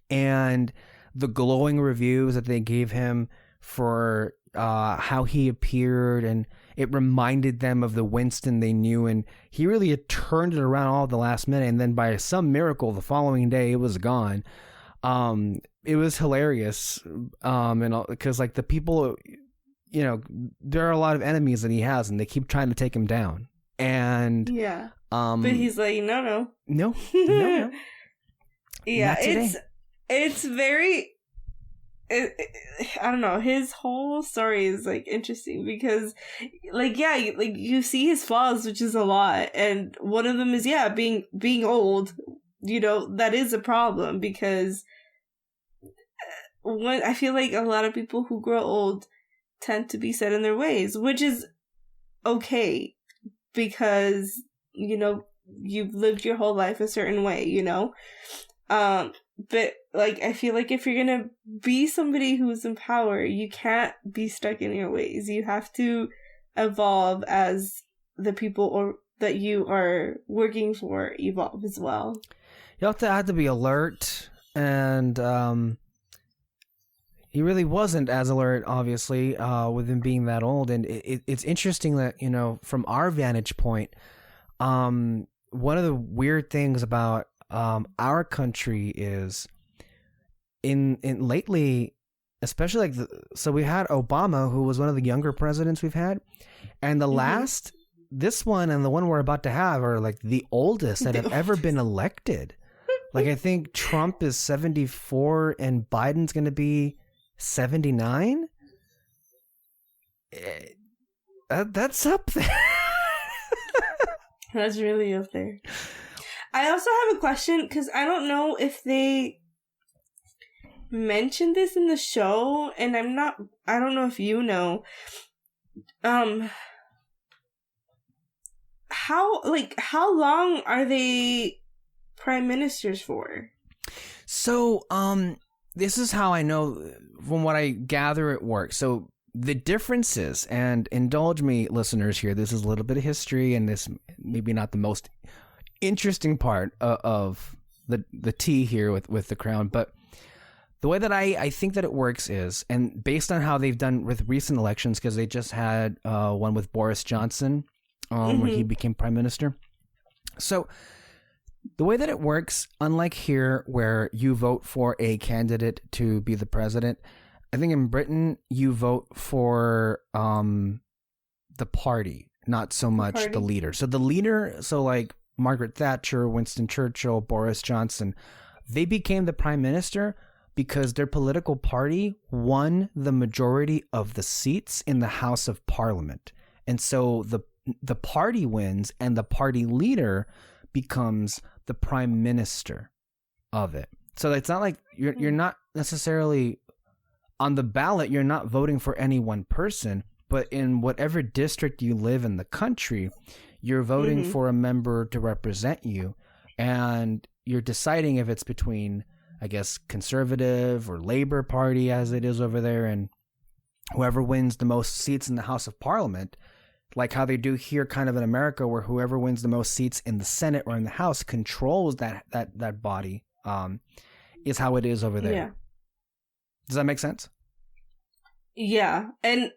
and the glowing reviews that they gave him for how he appeared, and it reminded them of the Winston they knew, and he really had turned it around all at the last minute, and then by some miracle the following day it was gone. It was hilarious, and because like the people, you know, there are a lot of enemies that he has, and they keep trying to take him down, and but he's like, no. Yeah, it's very, I don't know, his whole story is like interesting because like you see his flaws, which is a lot, and one of them is being old. You know, that is a problem, because when I feel like a lot of people who grow old tend to be set in their ways, which is okay, because you know you've lived your whole life a certain way, you know. But like, I feel like if you're gonna be somebody who's in power, you can't be stuck in your ways. You have to evolve as the people or that you are working for evolve as well. You have to be alert, and he really wasn't as alert, obviously, with him being that old. And it's interesting that, you know, from our vantage point, one of the weird things about our country is in lately, especially like so we had Obama, who was one of the younger presidents we've had, and the last, this one and the one we're about to have are like the oldest that have ever been elected. Like I think Trump is 74 and Biden's going to be 79. That's up there. That's really up there. I also have a question, because I don't know if they mentioned this in the show, and I don't know if you know. How long are they prime ministers for? So, this is how I know, from what I gather, it works. So the differences, and indulge me, listeners, here. This is a little bit of history, and this maybe not the most interesting part of the tea here with the crown, but the way that I think that it works is, and based on how they've done with recent elections, because they just had one with Boris Johnson, where he became prime minister. So the way that it works, unlike here where you vote for a candidate to be the president, I think in Britain you vote for the party, not so much the leader. So the leader, so like Margaret Thatcher, Winston Churchill, Boris Johnson, they became the prime minister because their political party won the majority of the seats in the House of Parliament. And so the party wins, and the party leader becomes the prime minister of it. So it's not like you're not necessarily on the ballot, you're not voting for any one person, but in whatever district you live in the country, you're voting for a member to represent you, and you're deciding if it's between, I guess, Conservative or Labour Party as it is over there, and whoever wins the most seats in the House of Parliament, like how they do here kind of in America, where whoever wins the most seats in the Senate or in the House controls that body, is how it is over there. Yeah. Does that make sense? Yeah. And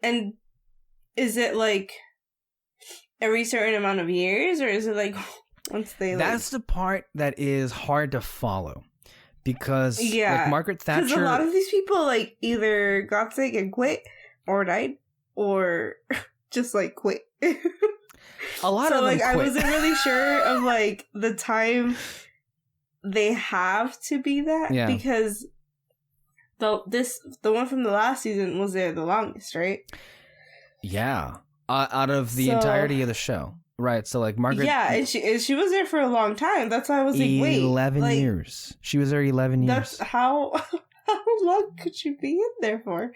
is it like every certain amount of years, or is it like once they That's the part that is hard to follow. Because like Margaret Thatcher, because a lot of these people like either got sick and quit, or died, or just like quit. A lot so of them like quit. I wasn't really sure of like the time they have to be that, because the one from the last season was there the longest, right? Yeah, out of the entirety of the show. Right, so like Margaret... Yeah, and she was there for a long time. That's why I was like, wait. 11 like, years. She was there 11 years. That's how long could she be in there for?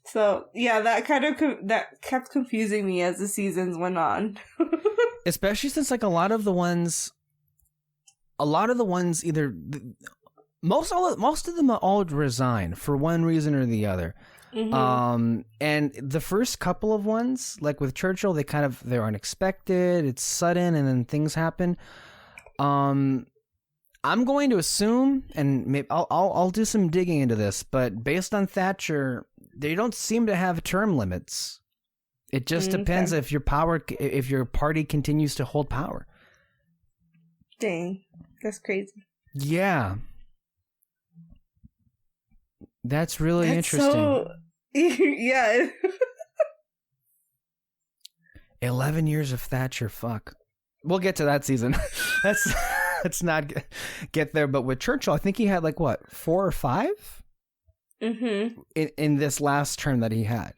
So, yeah, that kind of that kept confusing me as the seasons went on. Especially since like a lot of the ones either... Most of them all resign for one reason or the other. And the first couple of ones, like with Churchill, they're unexpected, it's sudden, and then things happen. I'm going to assume, and maybe I'll do some digging into this, but based on Thatcher, they don't seem to have term limits. It just depends if your party continues to hold power. Dang, that's crazy. Yeah. That's really interesting. So, yeah. 11 years of Thatcher, fuck. We'll get to that season. Let's not get there. But with Churchill, I think he had like, what, 4 or 5? In this last term that he had.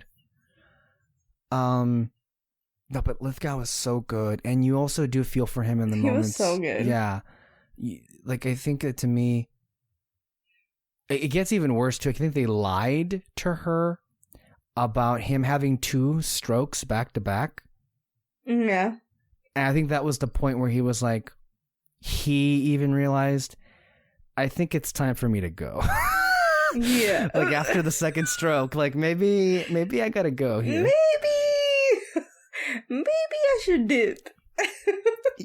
No, but Lithgow was so good. And you also do feel for him in the moments. He was so good. Yeah. Like, I think that to me... It gets even worse, too. I think they lied to her about him having 2 strokes back to back. Yeah. And I think that was the point where he was like, he even realized, I think it's time for me to go. Yeah. Like after the second stroke, like maybe I gotta go here. Maybe I should dip.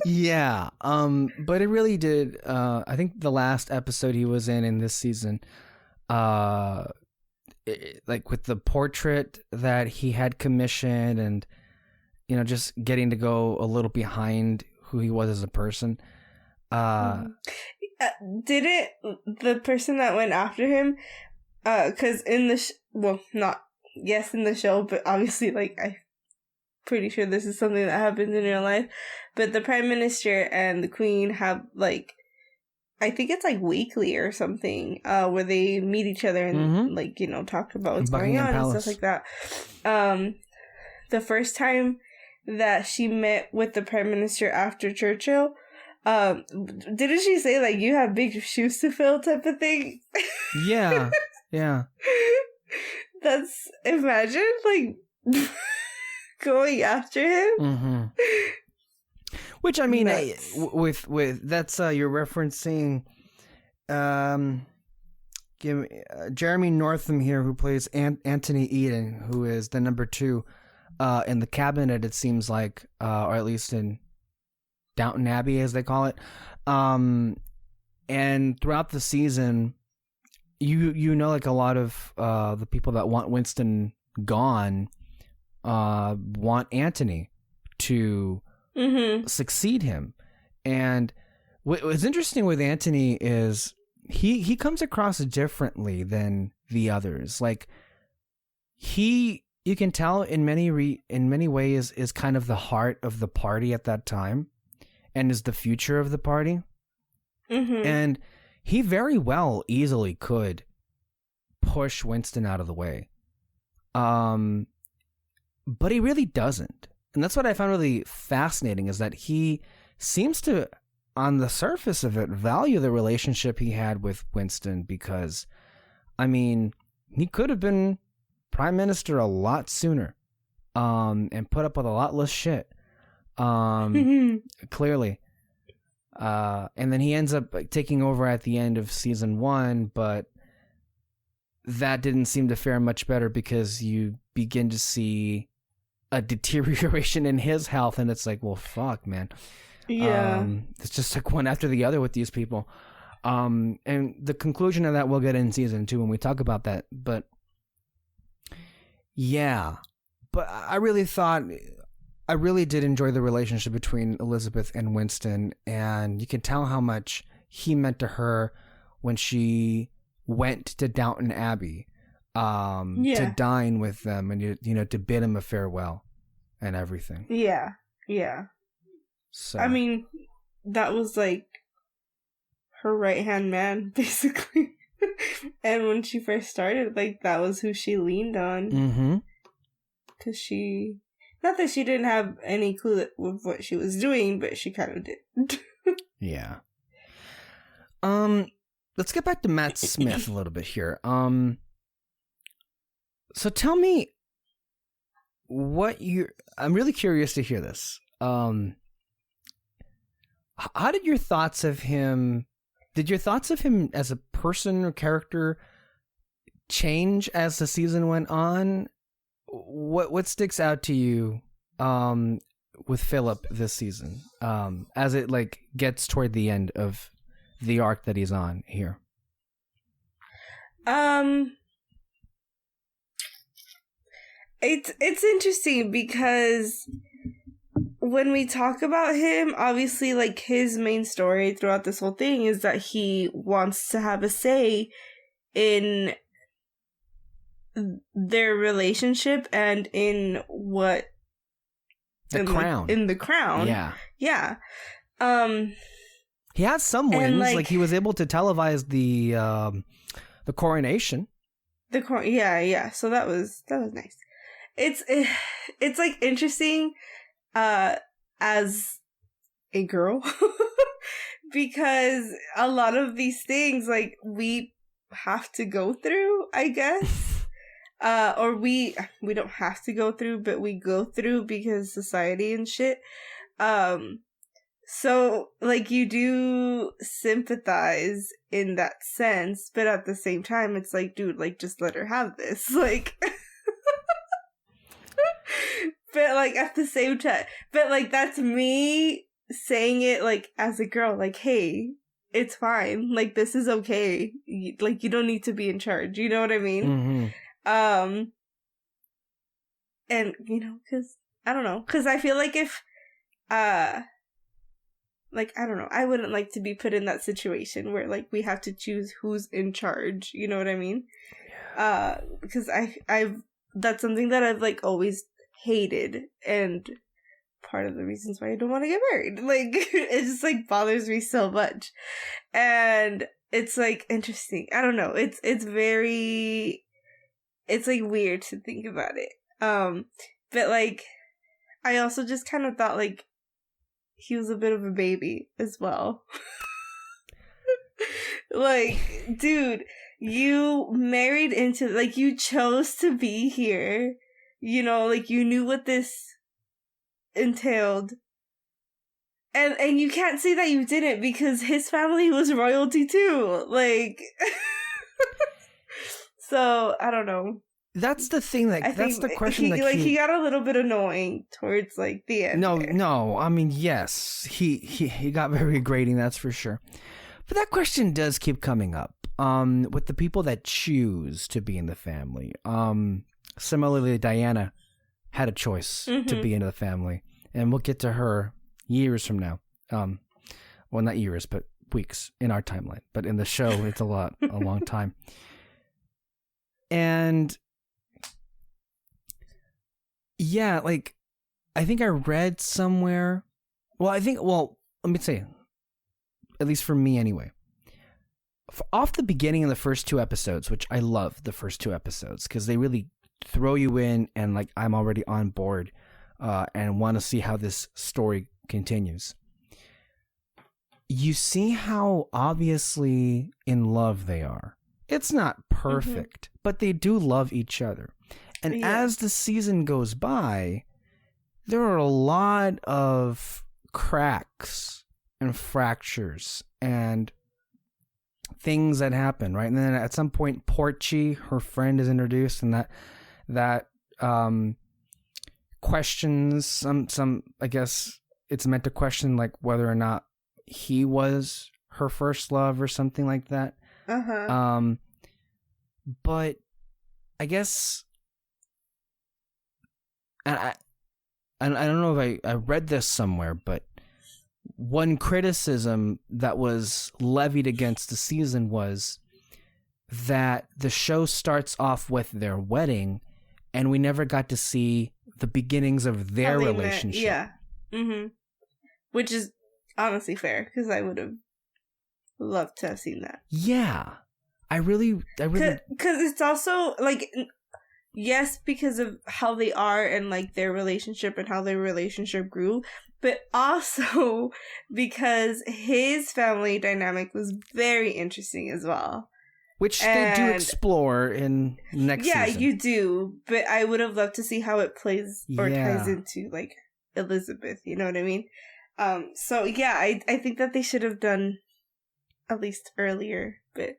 Yeah, but it really did. I think the last episode he was in this season, like with the portrait that he had commissioned, and just getting to go a little behind who he was as a person. Didn't the person that went after him? Because in the in the show, but obviously, like I. Pretty sure this is something that happens in real life, but the prime minister and the queen have like, I think it's like weekly or something, where they meet each other and like talk about what's going on and stuff like that. The first time that she met with the prime minister after Churchill, didn't she say like you have big shoes to fill type of thing? Yeah. That's imagine like. Going after him, which I mean, with that's you're referencing, give me Jeremy Northam here, who plays Anthony Eden, who is the number 2 in the cabinet. It seems like, or at least in Downton Abbey, as they call it. And throughout the season, you know, like a lot of the people that want Winston gone want Anthony to succeed him. And what's interesting with Anthony is he comes across differently than the others. Like you can tell in many ways is kind of the heart of the party at that time, and is the future of the party. And he very well easily could push Winston out of the way. But he really doesn't. And that's what I found really fascinating, is that he seems to, on the surface of it, value the relationship he had with Winston, because, I mean, he could have been prime minister a lot sooner, and put up with a lot less shit. Clearly. And then he ends up taking over at the end of season 1, but that didn't seem to fare much better, because you begin to see a deterioration in his health, and it's like, well, fuck, man. Yeah. It's just like one after the other with these people. And the conclusion of that we'll get in season 2 when we talk about that. But yeah, but I really did enjoy the relationship between Elizabeth and Winston, and you can tell how much he meant to her when she went to Downton Abbey to dine with them, and you know, to bid him a farewell and everything. Yeah. So I mean, that was like her right-hand man, basically. And when she first started, like, that was who she leaned on. Because she... Not that she didn't have any clue with what she was doing, but she kind of did. Yeah. Let's get back to Matt Smith a little bit here. So tell me I'm really curious to hear this. How did your thoughts of him as a person or character change as the season went on? What sticks out to you with Philip this season, as it like gets toward the end of the arc that he's on here? It's interesting, because when we talk about him, obviously, like, his main story throughout this whole thing is that he wants to have a say in their relationship and in what crown. In the crown. Yeah. He had some wins, like he was able to televise the coronation. Yeah. So that was nice. It's like interesting as a girl because a lot of these things, like, we have to go through, I guess. Or we don't have to go through, but we go through because society and shit. So, like, you do sympathize in that sense, but at the same time, it's like, dude, like, just let her have this. Like, but, like, at the same time, but, like, that's me saying it, like, as a girl, like, hey, it's fine. Like, this is okay. Like, you don't need to be in charge. You know what I mean? Mm-hmm. And, you know, I don't know, because I feel like if, like, I don't know, I wouldn't like to be put in that situation where, like, we have to choose who's in charge, you know what I mean? Because I've that's something that I've, like, always hated, and part of the reasons why I don't want to get married. Like, it just, like, bothers me so much. And it's, like, interesting. I don't know, it's very... It's, like, weird to think about it. But, like, I also just kind of thought, like, he was a bit of a baby as well. Like, dude, you married into, like, you chose to be here. You know, like, you knew what this entailed. And you can't say that you didn't, because his family was royalty too. Like... So I don't know. That's the thing. That's the question. He got a little bit annoying towards like the end. No. I mean, yes, he got very grating. That's for sure. But that question does keep coming up. With the people that choose to be in the family. Similarly, Diana had a choice to be into the family, and we'll get to her years from now. Well, not years, but weeks in our timeline. But in the show, it's a long time. And yeah, like I think I read somewhere. Let me say, at least for me anyway. Off the beginning in the first 2 episodes, which I love the first 2 episodes because they really throw you in, and like I'm already on board and want to see how this story continues. You see how obviously in love they are. It's not perfect, but they do love each other. And as the season goes by, there are a lot of cracks and fractures and things that happen, right? And then at some point, Porchy, her friend, is introduced, and that questions some. I guess it's meant to question like whether or not he was her first love or something like that. But I guess, and I don't know if I read this somewhere, but one criticism that was levied against the season was that the show starts off with their wedding, and we never got to see the beginnings of their relationship. Yeah. Which is honestly fair, because I would have loved to have seen that. Yeah. I really... Because it's also, like... Yes, because of how they are and like their relationship and how their relationship grew, but also because his family dynamic was very interesting as well. Which they do explore in next season. Yeah, you do, but I would have loved to see how it plays or ties into like Elizabeth, you know what I mean? So yeah, I think that they should have done at least earlier, but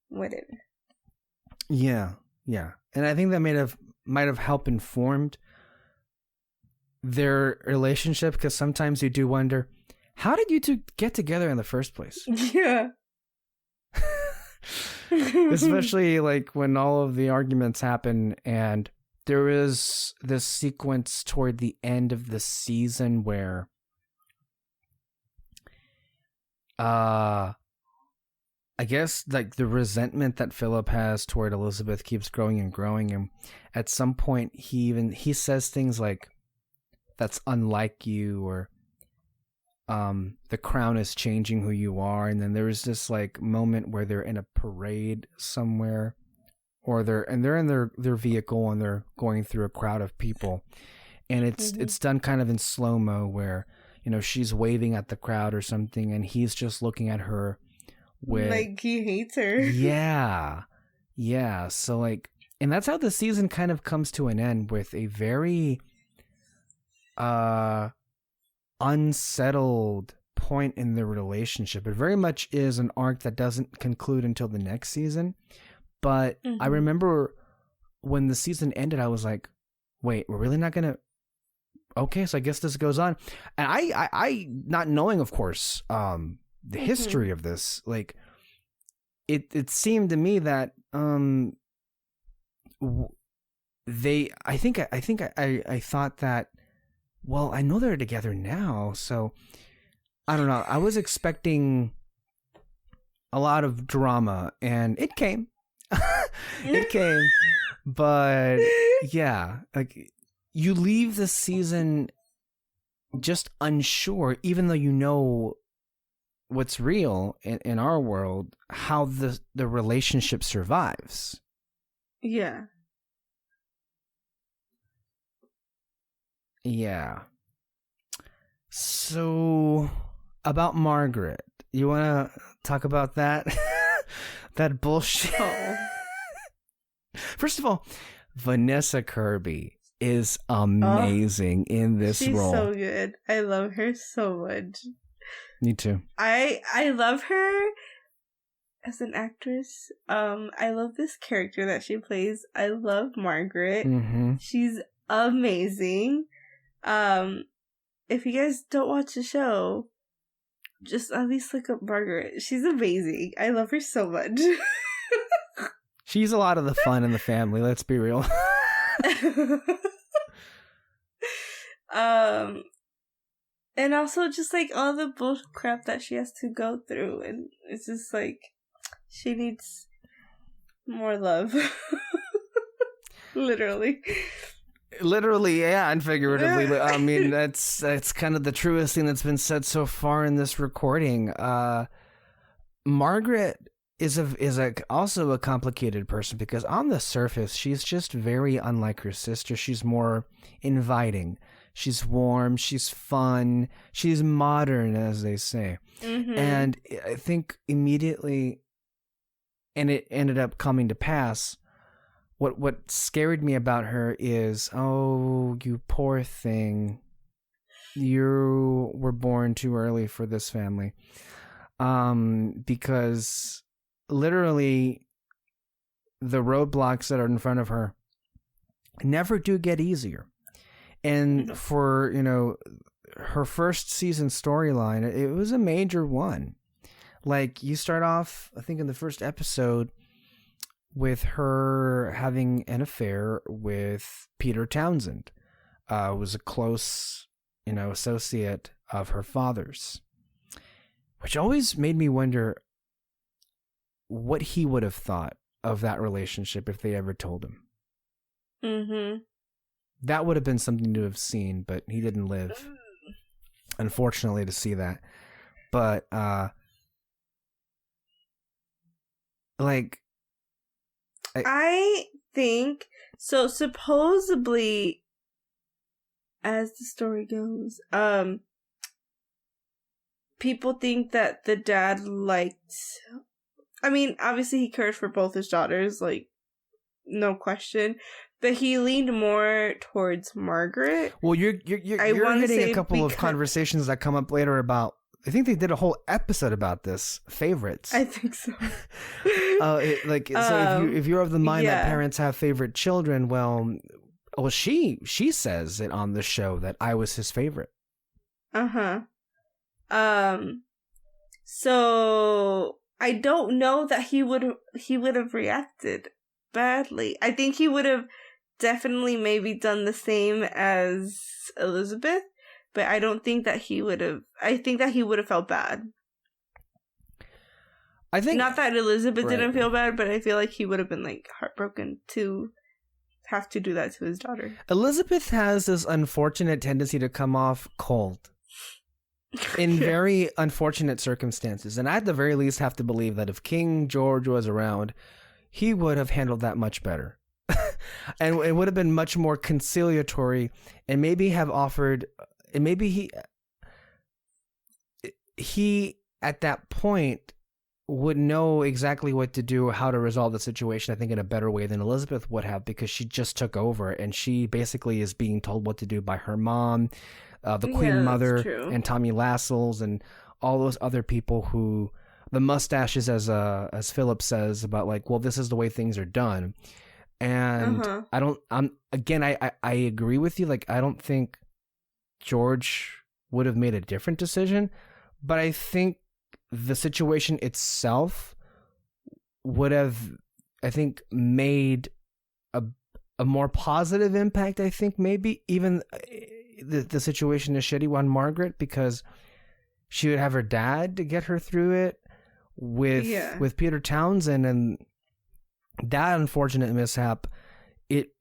whatever. Yeah. Yeah, and I think that might have helped informed their relationship, because sometimes you do wonder, how did you two get together in the first place? Yeah. Especially like when all of the arguments happen, and there is this sequence toward the end of the season where I guess like the resentment that Philip has toward Elizabeth keeps growing and growing, and at some point he says things like, "That's unlike you," or "The crown is changing who you are." And then there was this like moment where they're in a parade somewhere, or they're in their vehicle and they're going through a crowd of people, and it's done kind of in slow-mo where, you know, she's waving at the crowd or something, and he's just looking at her. Like he hates her. Yeah. So like, and that's how the season kind of comes to an end, with a very unsettled point in the relationship. It very much is an arc that doesn't conclude until the next season. But I remember when the season ended, I was like, wait, we're really not gonna... Okay, so I guess this goes on. And I not knowing, of course, the history of this, like it seemed to me that I thought that, well, I know they're together now, so I don't know. I was expecting a lot of drama, and it came. It came, but yeah, like you leave the season just unsure, even though you know what's real in our world, how the relationship survives. Yeah. So about Margaret, you want to talk about that? That bullshit. Oh. First of all, Vanessa Kirby is amazing in this role. She's so good. I love her so much. Me too. I love her. as an actress, I love this character that she plays. I love Margaret. Mm-hmm. She's amazing. If you guys don't watch the show, just at least look up Margaret. She's amazing. I love her so much. She's a lot of the fun in the family, let's be real. And also just like all the bull crap that she has to go through, and it's just like she needs more love. Literally, yeah, and figuratively. I mean, that's kind of the truest thing that's been said so far in this recording. Margaret is also a complicated person, because on the surface she's just very unlike her sister. She's more inviting. She's warm, she's fun, she's modern, as they say. Mm-hmm. And I think immediately, and it ended up coming to pass, what scared me about her is, oh, you poor thing, you were born too early for this family. Because literally the roadblocks that are in front of her never do get easier. And for, her first season storyline, it was a major one. Like, you start off, I think in the first episode, with her having an affair with Peter Townsend, who was a close, associate of her father's, which always made me wonder what he would have thought of that relationship if they ever told him. Mm-hmm. That would have been something to have seen, but he didn't live, unfortunately, to see that. But, I think, so supposedly, as the story goes, people think that the dad obviously he cared for both his daughters, no question, but he leaned more towards Margaret. Well, you're hitting a couple of conversations that come up later about, I think they did a whole episode about this, favorites. I think so. So if you're of the mind that parents have favorite children, well, she says it on the show that I was his favorite. So I don't know that he would have reacted badly. I think he would have definitely maybe done the same as Elizabeth, but I don't think that he would have. I think that he would have felt bad. I think not that Elizabeth didn't feel bad, but I feel like he would have been heartbroken to have to do that to his daughter. Elizabeth has this unfortunate tendency to come off cold in very unfortunate circumstances, and I at the very least have to believe that if King George was around, he would have handled that much better. And it would have been much more conciliatory, and maybe have offered, and maybe he at that point would know exactly what to do, how to resolve the situation, I think, in a better way than Elizabeth would have, because she just took over, and she basically is being told what to do by her mom, the Queen Mother, and Tommy Lascelles, and all those other people who, the mustaches, as Philip says, about well, this is the way things are done. And I agree with you. I don't think George would have made a different decision, but I think the situation itself would have, I think, made a more positive impact. I think maybe even the situation is shitty on Margaret, because she would have her dad to get her through it with Peter Townsend, and that unfortunate mishap. It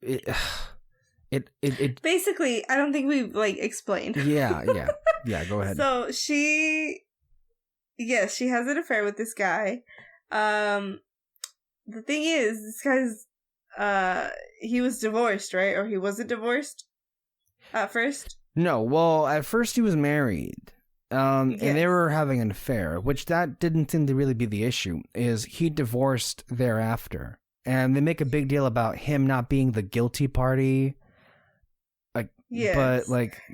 basically, I don't think we've explained. Yeah. Go ahead. So she has an affair with this guy. The thing is, this guy's he was divorced, right? Or he wasn't divorced at first? No, well, at first he was married. And they were having an affair, which that didn't seem to really be the issue, is he divorced thereafter. And they make a big deal about him not being the guilty party. But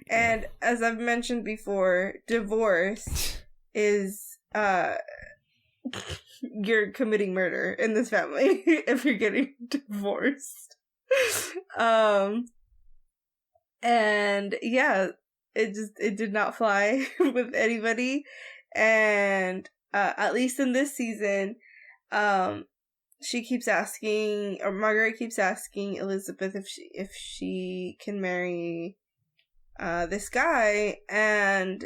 and as I've mentioned before, divorce is you're committing murder in this family if you're getting divorced. And yeah, it did not fly with anybody. And at least in this season, she keeps asking, or Margaret keeps asking Elizabeth if she can marry this guy, and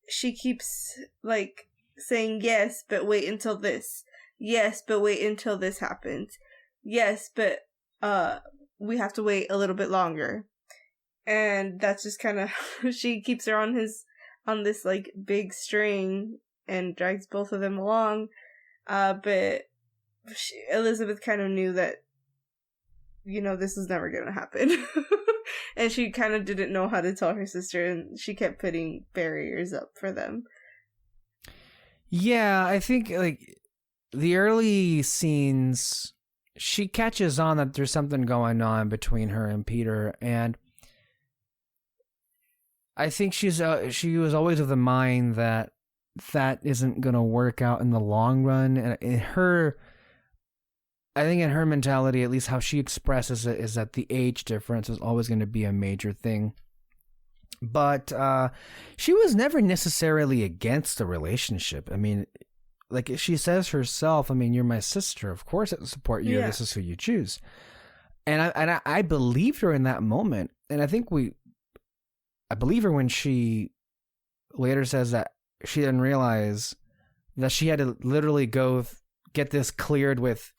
she keeps like saying yes, but wait until this. Yes, but wait until this happens. Yes, but we have to wait a little bit longer. And that's just kind of she keeps her on this like big string and drags both of them along. But Elizabeth kind of knew that, you know, this was never gonna happen. And she kind of didn't know how to tell her sister, and she kept putting barriers up for them. Yeah, I think like the early scenes, she catches on that there's something going on between her and Peter, and I think she was always of the mind that isn't gonna work out in the long run. And I think in her mentality, at least how she expresses it, is that the age difference is always going to be a major thing. But she was never necessarily against the relationship. I mean, like she says herself, I mean, you're my sister. Of course I support you. Yeah. This is who you choose. And I believed her in that moment. And I think I believe her when she later says that she didn't realize that she had to literally go get this cleared with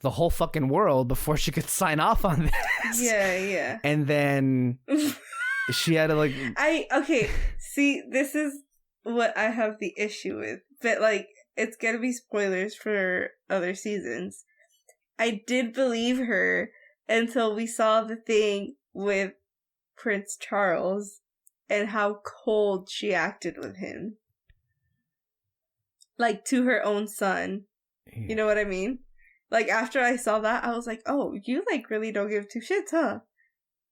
the whole fucking world before she could sign off on this. Yeah. And then she had to like... Okay, see, this is what I have the issue with. But like, it's gonna be spoilers for other seasons. I did believe her until we saw the thing with Prince Charles and how cold she acted with him. Like, to her own son. Yeah. You know what I mean? Like, after I saw that, I was like, oh, you, like, really don't give two shits, huh?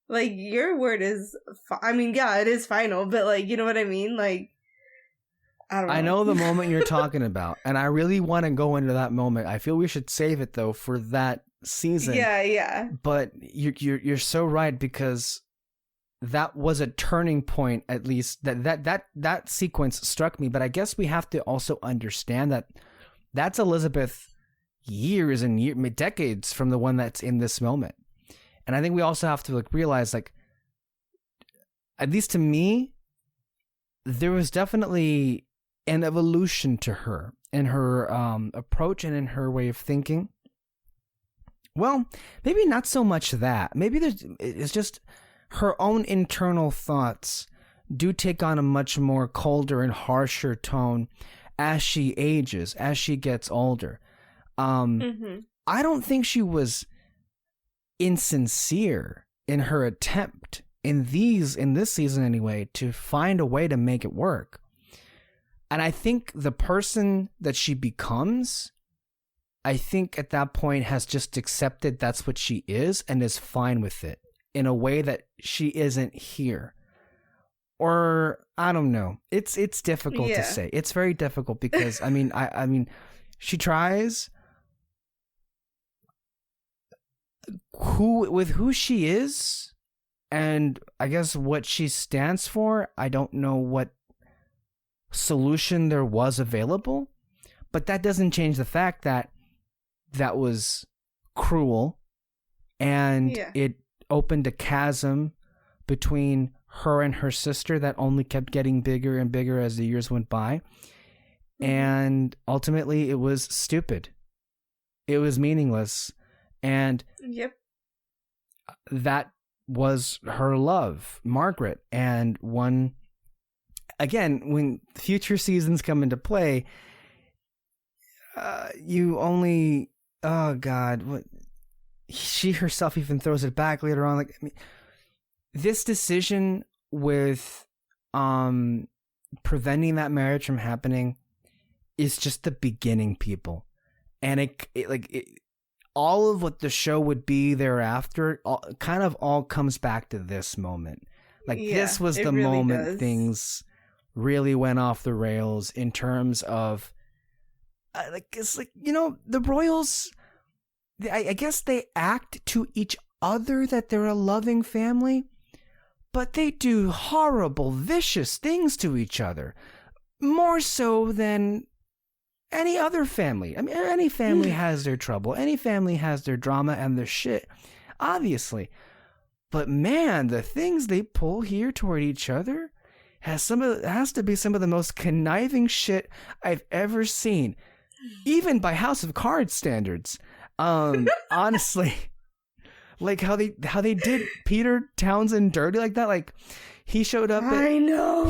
Like, your word is... I mean, yeah, it is final, but, like, you know what I mean? Like, I don't know. I know the moment you're talking about, and I really want to go into that moment. I feel we should save it, though, for that season. Yeah. But you're so right, because that was a turning point, at least. That sequence struck me, but I guess we have to also understand that that's Elizabeth years and decades from the one that's in this moment. And I think we also have to like realize, like, at least to me, there was definitely an evolution to her in her approach and in her way of thinking. Well, maybe not so much that. Maybe it's just her own internal thoughts do take on a much more colder and harsher tone as she ages, as she gets older. I don't think she was insincere in her attempt in this season anyway to find a way to make it work. And I think the person that she becomes, I think at that point has just accepted that's what she is and is fine with it in a way that she isn't here. Or I don't know. It's difficult to say. It's very difficult because I mean she tries who she is, and I guess what she stands for. I don't know what solution there was available, but that doesn't change the fact that that was cruel, and it opened a chasm between her and her sister that only kept getting bigger and bigger as the years went by. And ultimately it was stupid. It was meaningless. And that was her love, Margaret. And when future seasons come into play, you only, oh God, what she herself even throws it back later on. Like, I mean, this decision with preventing that marriage from happening is just the beginning, people. And all of what the show would be thereafter kind of all comes back to this moment. Like, this was the really moment things really went off the rails in terms of it's like, the royals, I guess they act to each other that they're a loving family, but they do horrible, vicious things to each other. More so than any other family. I mean, any family has their trouble. Any family has their drama and their shit, obviously. But man, the things they pull here toward each other has to be some of the most conniving shit I've ever seen, even by House of Cards standards. Honestly, like how they did Peter Townsend dirty like that. Like he showed up.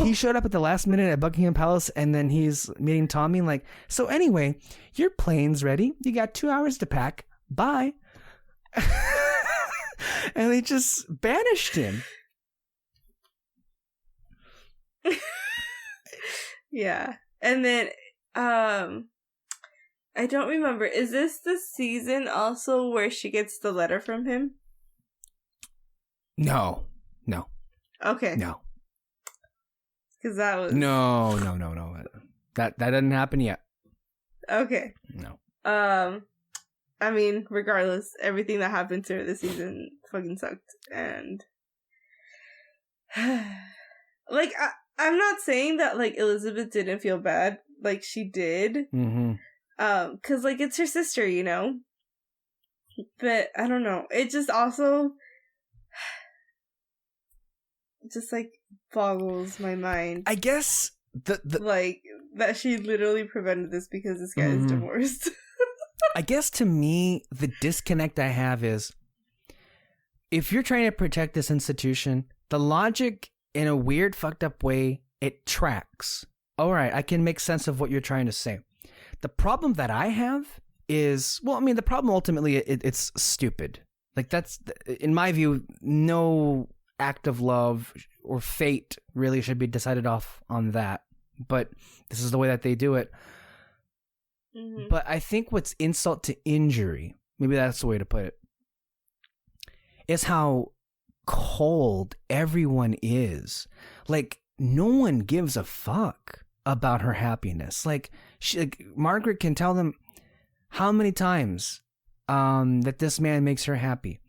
He showed up at the last minute at Buckingham Palace, and then he's meeting Tommy. And like, so anyway, your plane's ready. You got 2 hours to pack. Bye. And they just banished him. Yeah. And then I don't remember. Is this the season also where she gets the letter from him? No. Okay. No. Because that was No. That doesn't happen yet. Okay. No. I mean, regardless, everything that happened to her this season fucking sucked. And like I'm not saying that like Elizabeth didn't feel bad. Like she did. Mm-hmm. 'Cause like it's her sister, But I don't know. It just also just like boggles my mind. I guess the like that she literally prevented this because this guy is divorced. I guess to me, the disconnect I have is if you're trying to protect this institution, the logic in a weird, fucked up way, it tracks. All right, I can make sense of what you're trying to say. The problem that I have is, the problem ultimately, it's stupid. Like that's, in my view, no act of love or fate really should be decided off on that. But this is the way that they do it. Mm-hmm. But I think what's insult to injury, maybe that's the way to put it, is how cold everyone is. Like, no one gives a fuck about her happiness. Like, Margaret can tell them how many times that this man makes her happy.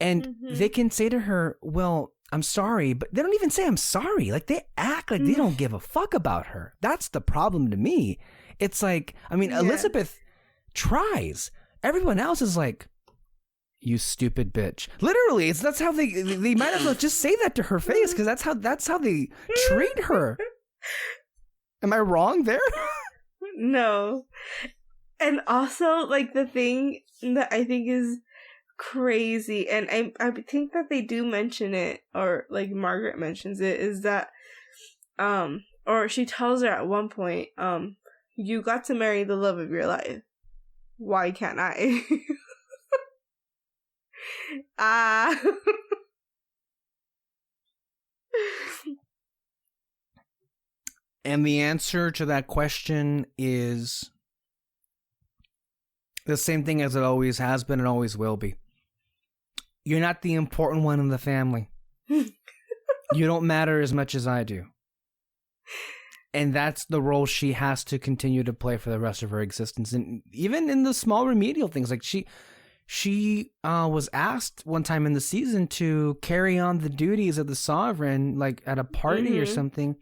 And they can say to her, well, I'm sorry, but they don't even say I'm sorry. Like, they act like they don't give a fuck about her. That's the problem to me. It's like, Elizabeth tries. Everyone else is like, you stupid bitch. Literally, that's how they might as well just say that to her face, because that's how they treat her. Am I wrong there? No. And also, like, the thing that I think is crazy, and I think that they do mention it, or like Margaret mentions it, is that or she tells her at one point, you got to marry the love of your life. Why can't I? And the answer to that question is the same thing as it always has been and always will be. You're not the important one in the family. You don't matter as much as I do. And that's the role she has to continue to play for the rest of her existence. And even in the small remedial things, like she was asked one time in the season to carry on the duties of the sovereign, like at a party or something.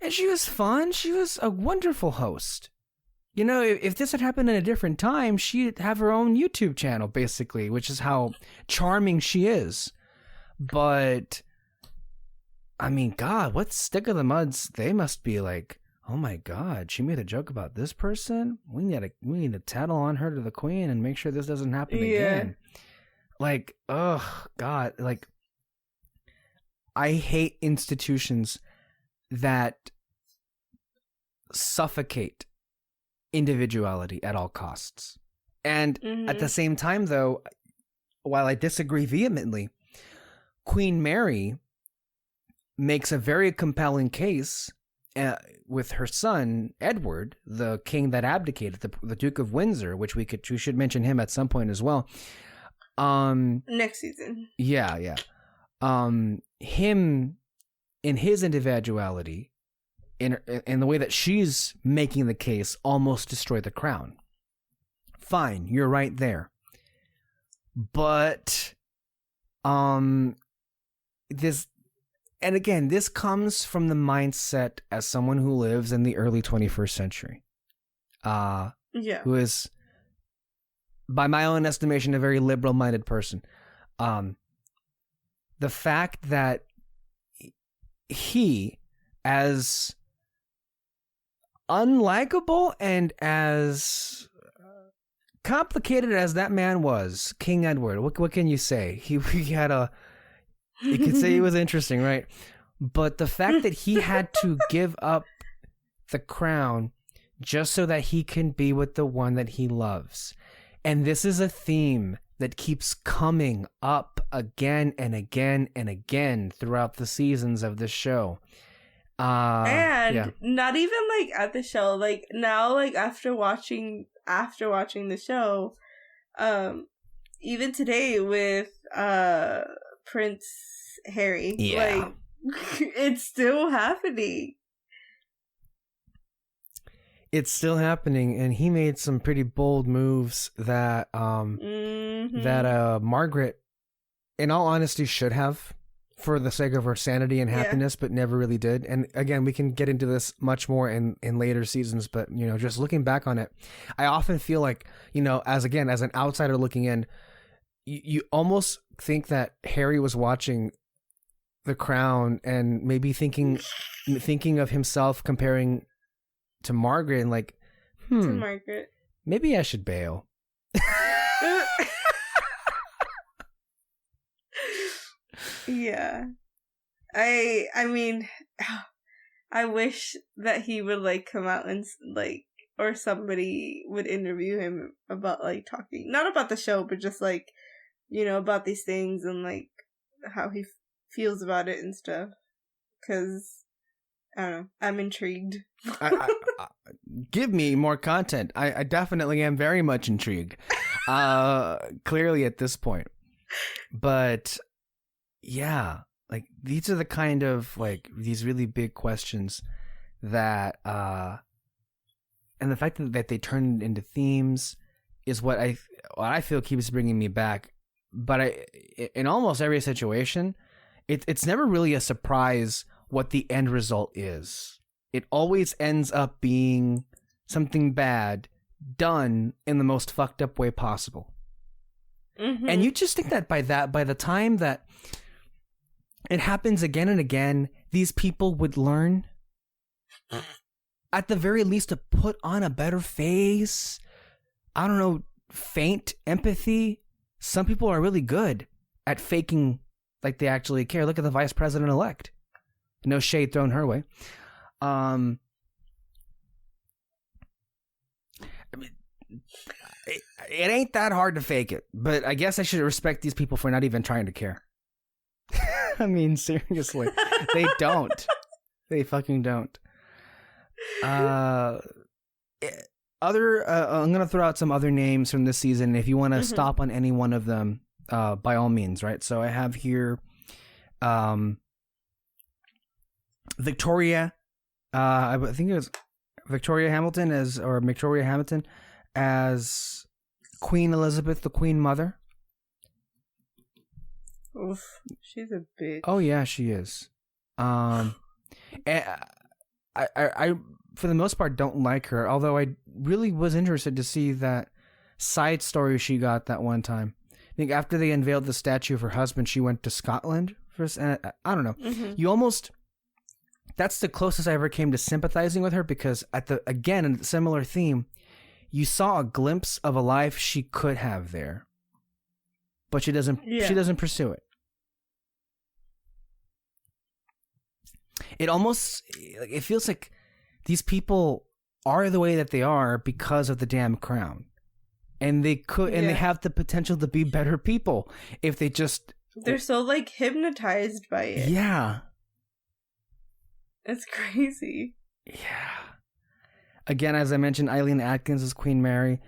And she was fun. She was a wonderful host. If this had happened in a different time, she'd have her own YouTube channel, basically, which is how charming she is. But God, what stick of the muds they must be like, oh my God, she made a joke about this person? We need to tattle on her to the queen and make sure this doesn't happen again. Like, oh God, like, I hate institutions that suffocate individuality at all costs. And at the same time, though, while I disagree vehemently, Queen Mary makes a very compelling case with her son Edward, the king that abdicated, the Duke of Windsor, which we should mention him at some point as well. Next season. Yeah. Him in his individuality in the way that she's making the case, almost destroy the crown. Fine, you're right there. But this, and again, this comes from the mindset as someone who lives in the early 21st century. Who is, by my own estimation, a very liberal-minded person. The fact that he, as unlikable and as complicated as that man was, King Edward, what can you say? He had you could say he was interesting, right? But the fact that he had to give up the crown just so that he can be with the one that he loves. And this is a theme that keeps coming up again and again and again throughout the seasons of this show. And not even like at the show, like now, like after watching the show, even today with Prince Harry, like it's still happening. It's still happening, and he made some pretty bold moves that that Margaret, in all honesty, should have, for the sake of her sanity and happiness, but never really did. And again, we can get into this much more in later seasons, but just looking back on it, I often feel like, as an outsider looking in, you almost think that Harry was watching The Crown and maybe thinking of himself comparing to Margaret and like, to Margaret, maybe I should bail. Yeah. I mean, I wish that he would like come out and like, or somebody would interview him about like talking, not about the show, but just like, about these things and like how he feels about it and stuff. 'Cause I don't know, I'm intrigued. I give me more content. I definitely am very much intrigued. Clearly at this point. But yeah, like these are the kind of like these really big questions that and the fact that they turn into themes is what I feel keeps bringing me back. But in almost every situation, it's never really a surprise what the end result is. It always ends up being something bad done in the most fucked up way possible. Mm-hmm. And you just think that by the time that it happens again and again, these people would learn, at the very least, to put on a better face. I don't know, feign empathy. Some people are really good at faking like they actually care. Look at the vice president-elect. No shade thrown her way. I mean, it ain't that hard to fake it, but I guess I should respect these people for not even trying to care. I mean, seriously, they don't. They fucking don't. I'm gonna throw out some other names from this season. If you want to stop on any one of them, by all means, right? So I have here, Victoria. I think it was Victoria Hamilton as Queen Elizabeth, the Queen Mother. Oof, she's a bitch. Oh yeah, she is. And I for the most part don't like her, although I really was interested to see that side story she got that one time. I think after they unveiled the statue of her husband, she went to Scotland first. I don't know. Mm-hmm. That's the closest I ever came to sympathizing with her, because in a similar theme, you saw a glimpse of a life she could have there, but she doesn't. Yeah. She doesn't pursue it. It feels like these people are the way that they are because of the damn crown, and they have the potential to be better people if they just. They're so like hypnotized by it. Yeah. It's crazy. Yeah. Again, as I mentioned, Eileen Atkins is Queen Mary.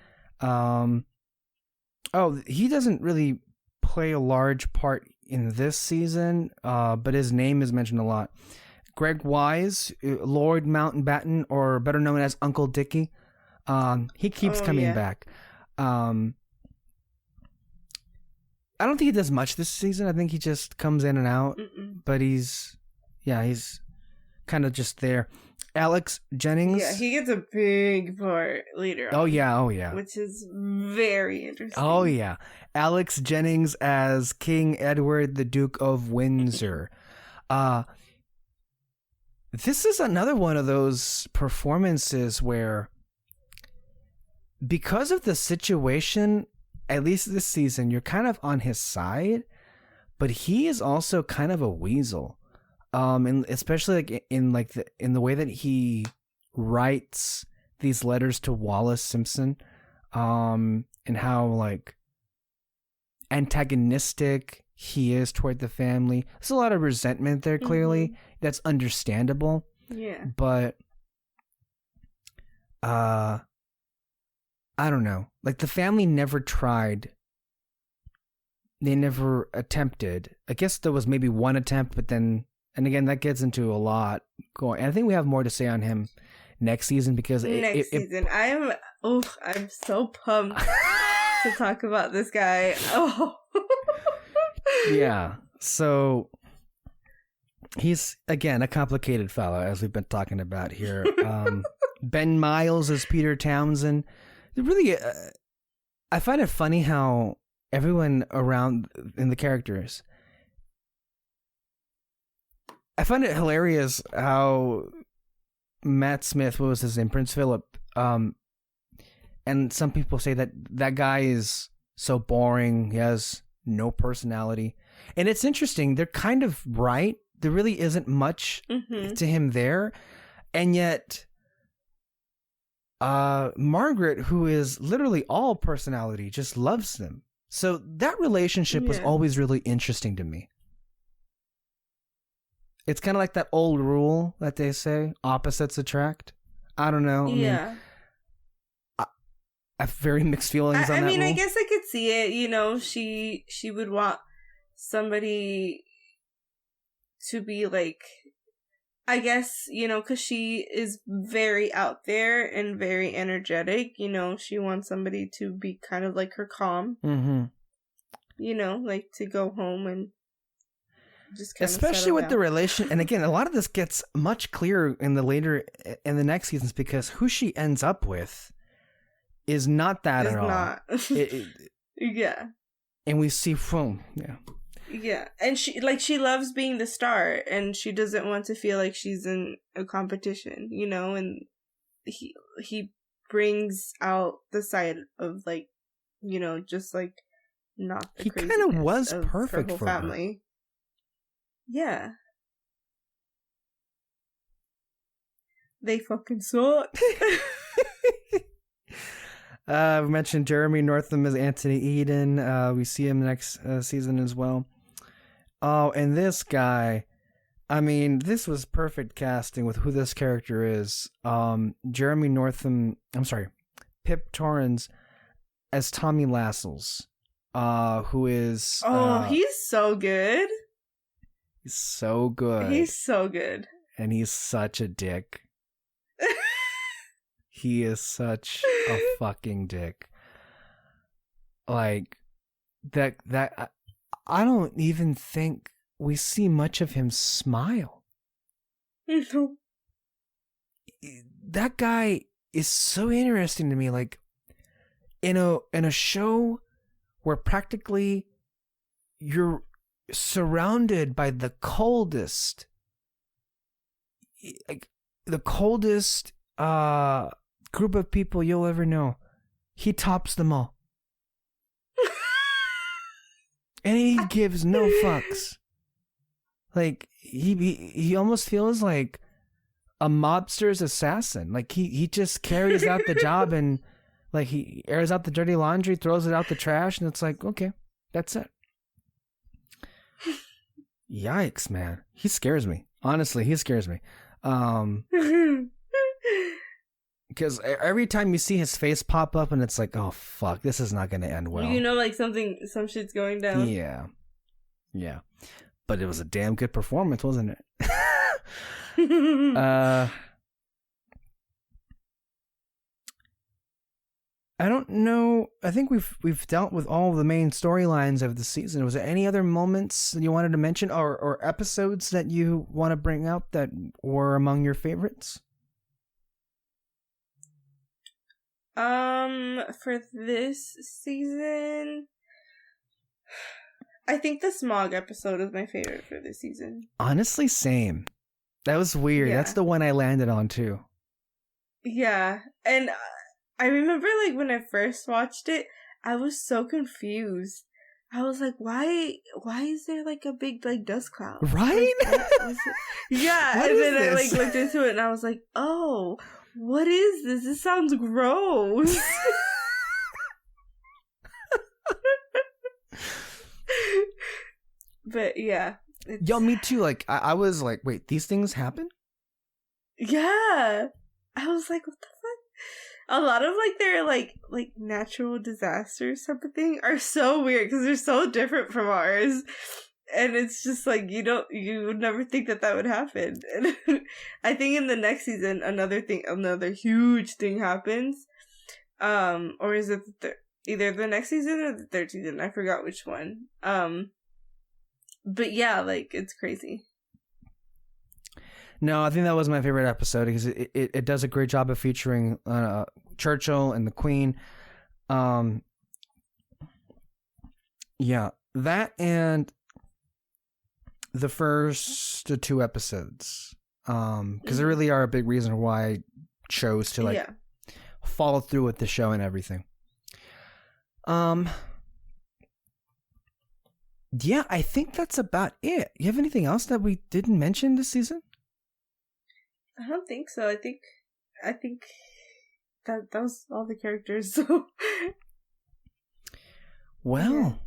He doesn't really play a large part in this season, but his name is mentioned a lot. Greg Wise, Lord Mountbatten, or better known as Uncle Dickie. He keeps coming back. I don't think he does much this season. I think he just comes in and out. But he's kind of just there. Alex Jennings. Yeah, he gets a big part later on. Oh yeah. Which is very interesting. Oh yeah. Alex Jennings as King Edward, the Duke of Windsor. This is another one of those performances where, because of the situation, at least this season, you're kind of on his side, but he is also kind of a weasel. And especially in the way that he writes these letters to Wallace Simpson, and how like antagonistic he is toward the family. There's a lot of resentment there, clearly. That's understandable. Yeah. But I don't know. Like, the family never tried. They never attempted. I guess there was maybe one attempt, but then, and again, that gets into a lot going. And I think we have more to say on him next season, because next season, I'm so pumped to talk about this guy. Oh. Yeah. So he's, again, a complicated fellow, as we've been talking about here. Ben Miles as Peter Townsend. Really, I find it funny how everyone around in the characters, I find it hilarious how Matt Smith, what was his name, Prince Philip, and some people say that guy is so boring, he has no personality. And it's interesting, they're kind of right. There really isn't much to him there. And yet, Margaret, who is literally all personality, just loves them. So that relationship was always really interesting to me. It's kind of like that old rule that they say, opposites attract. I don't know. Yeah. I have very mixed feelings on that rule. I guess I could see it. You know, she would want somebody to be like, I guess, you know, because she is very out there and very energetic. You know, she wants somebody to be kind of like her calm. You know, like to go home and just kind especially of with the relation. And again, a lot of this gets much clearer in the next seasons, because who she ends up with is not that at all. Not. Yeah. And we see from Yeah, and she loves being the star, and she doesn't want to feel like she's in a competition, you know. And he brings out the side of, like, you know, just like not the he kind of was perfect her whole for family. Her. Yeah, they fucking suck. We mentioned Jeremy Northam as Anthony Eden. We see him next season as well. Oh, and this guy, I mean, this was perfect casting with who this character is. Jeremy Northam, Pip Torrens as Tommy Lascelles, who is... he's so good. He's so good. He's so good. And he's such a dick. He is such a fucking dick. Like, that I don't even think we see much of him smile. That guy is so interesting to me. Like, in a show where practically you're surrounded by the coldest, group of people you'll ever know, he tops them all. And he gives no fucks. Like, he almost feels like a mobster's assassin. Like, he just carries out the job, and like he airs out the dirty laundry, throws it out the trash, and it's like, okay, that's it. Yikes, man. He scares me. Honestly, he scares me. Because every time you see his face pop up, and it's like, oh fuck, this is not going to end well. You know, like some shit's going down. Yeah. But it was a damn good performance, wasn't it? I don't know. I think we've dealt with all of the main storylines of the season. Was there any other moments that you wanted to mention, or episodes that you want to bring out that were among your favorites? For this season, I think the smog episode is my favorite for this season. Honestly, same. That was weird. Yeah. That's the one I landed on too. Yeah, and I remember like when I first watched it, I was so confused. I was like, why is there like a big like dust cloud? Right? Like, yeah, What and is then I this? like looked into it and I was like, oh, what is this? This sounds gross. But yeah. Yo, me too. Like, I was like, wait, these things happen? Yeah. I was like, what the fuck? A lot of like their like natural disasters type of thing are so weird because they're so different from ours. And it's just like you would never think that would happen. And I think in the next season another huge thing happens. Or is it either the next season or the third season? I forgot which one. But yeah, like it's crazy. No, I think that was my favorite episode because it does a great job of featuring Churchill and the Queen. Yeah, that and the first two episodes, because they really are a big reason why I chose to follow through with the show and everything. Yeah, I think that's about it. You have anything else that we didn't mention this season? I don't think so. I think that was all the characters. So, well,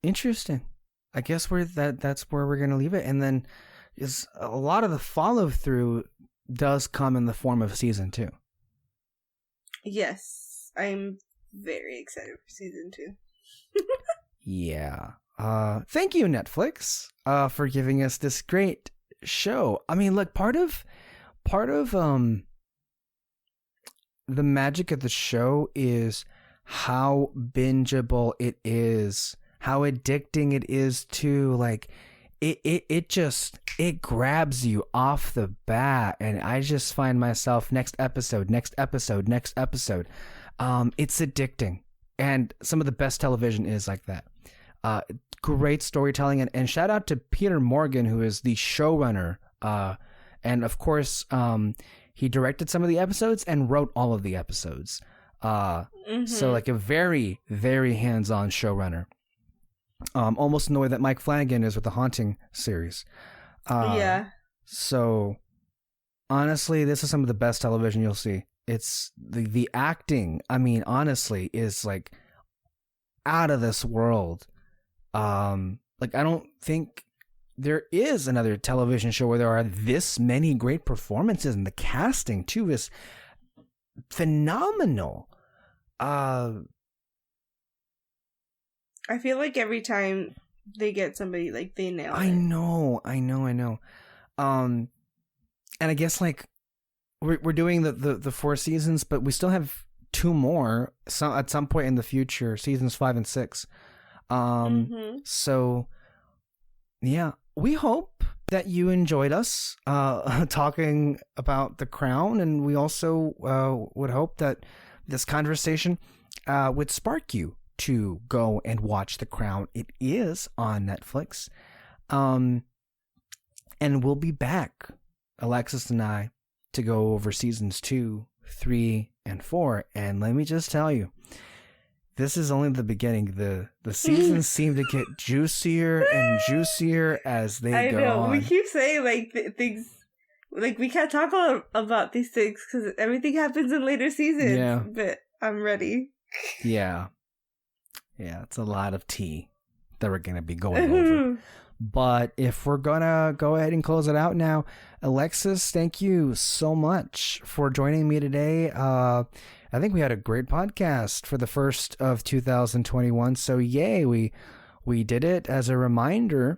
interesting. I guess that's where we're gonna leave it, and then is a lot of the follow through does come in the form of season 2. Yes, I'm very excited for season 2. Yeah. Thank you, Netflix, for giving us this great show. I mean, look, part of the magic of the show is how bingeable it is, how addicting it is to, like, it grabs you off the bat, and I just find myself next episode. It's addicting, and some of the best television is like that. Great storytelling, and shout out to Peter Morgan, who is the showrunner, and of course he directed some of the episodes and wrote all of the episodes, so like a very, very hands-on showrunner, almost in the way that Mike Flanagan is with the Haunting series. So honestly, this is some of the best television you'll see. It's the acting, I mean, honestly, is like out of this world. Like, I don't think there is another television show where there are this many great performances, and the casting too is phenomenal. I feel like every time they get somebody, like, they nail it. I know. And I guess, like, we're doing the 4 seasons, but we still have 2 more at some point in the future, seasons 5 and 6. So yeah, we hope that you enjoyed us talking about The Crown, and we also would hope that this conversation would spark you to go and watch The Crown. It is on Netflix, and we'll be back, Alexis and I, to go over seasons 2, 3, and 4. And let me just tell you, this is only the beginning. The seasons seem to get juicier and juicier as they go on. We keep saying, like, things, like, we can't talk about these things because everything happens in later seasons. Yeah. But I'm ready. Yeah, it's a lot of tea that we're going to be going over. But if we're going to go ahead and close it out now, Alexis, thank you so much for joining me today. I think we had a great podcast for the first of 2021. So yay, we did it. As a reminder,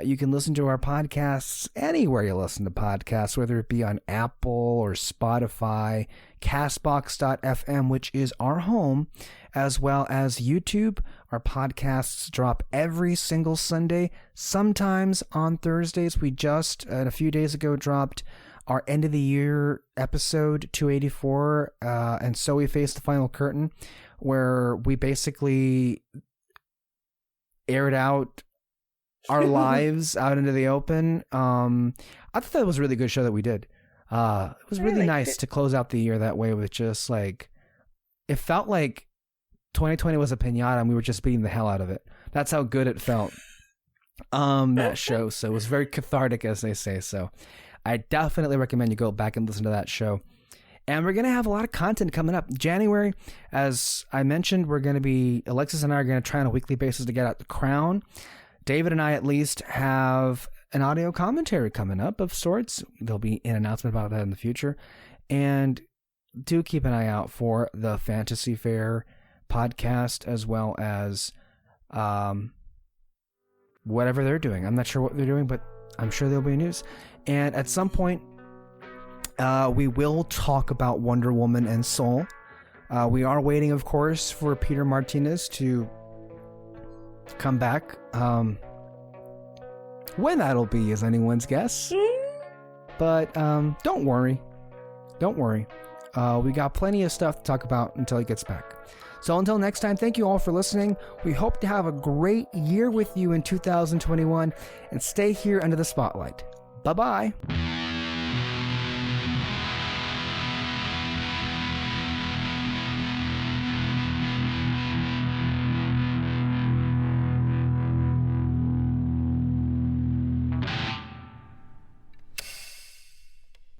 You can listen to our podcasts anywhere you listen to podcasts, whether it be on Apple or Spotify, Castbox.fm, which is our home, as well as YouTube. Our podcasts drop every single Sunday, sometimes on Thursdays. We just, a few days ago, dropped our end of the year episode 284, and so we face the final curtain, where we basically aired out our lives out into the open. I thought that was a really good show that we did. It was really nice to close out the year that way with just like, it felt like 2020 was a piñata and we were just beating the hell out of it. That's how good it felt. That show. So it was very cathartic, as they say. So I definitely recommend you go back and listen to that show. And we're going to have a lot of content coming up. January, as I mentioned, Alexis and I are going to try on a weekly basis to get out The Crown. David and I, at least, have an audio commentary coming up of sorts. There'll be an announcement about that in the future. And do keep an eye out for the Fantasy Fair podcast, as well as whatever they're doing. I'm not sure what they're doing, but I'm sure there'll be news. And at some point, we will talk about Wonder Woman and Soul. We are waiting, of course, for Peter Martinez to come back. When that'll be is anyone's guess. But don't worry. We got plenty of stuff to talk about until he gets back. So until next time, thank you all for listening. We hope to have a great year with you in 2021, and stay here under the spotlight. Bye-bye.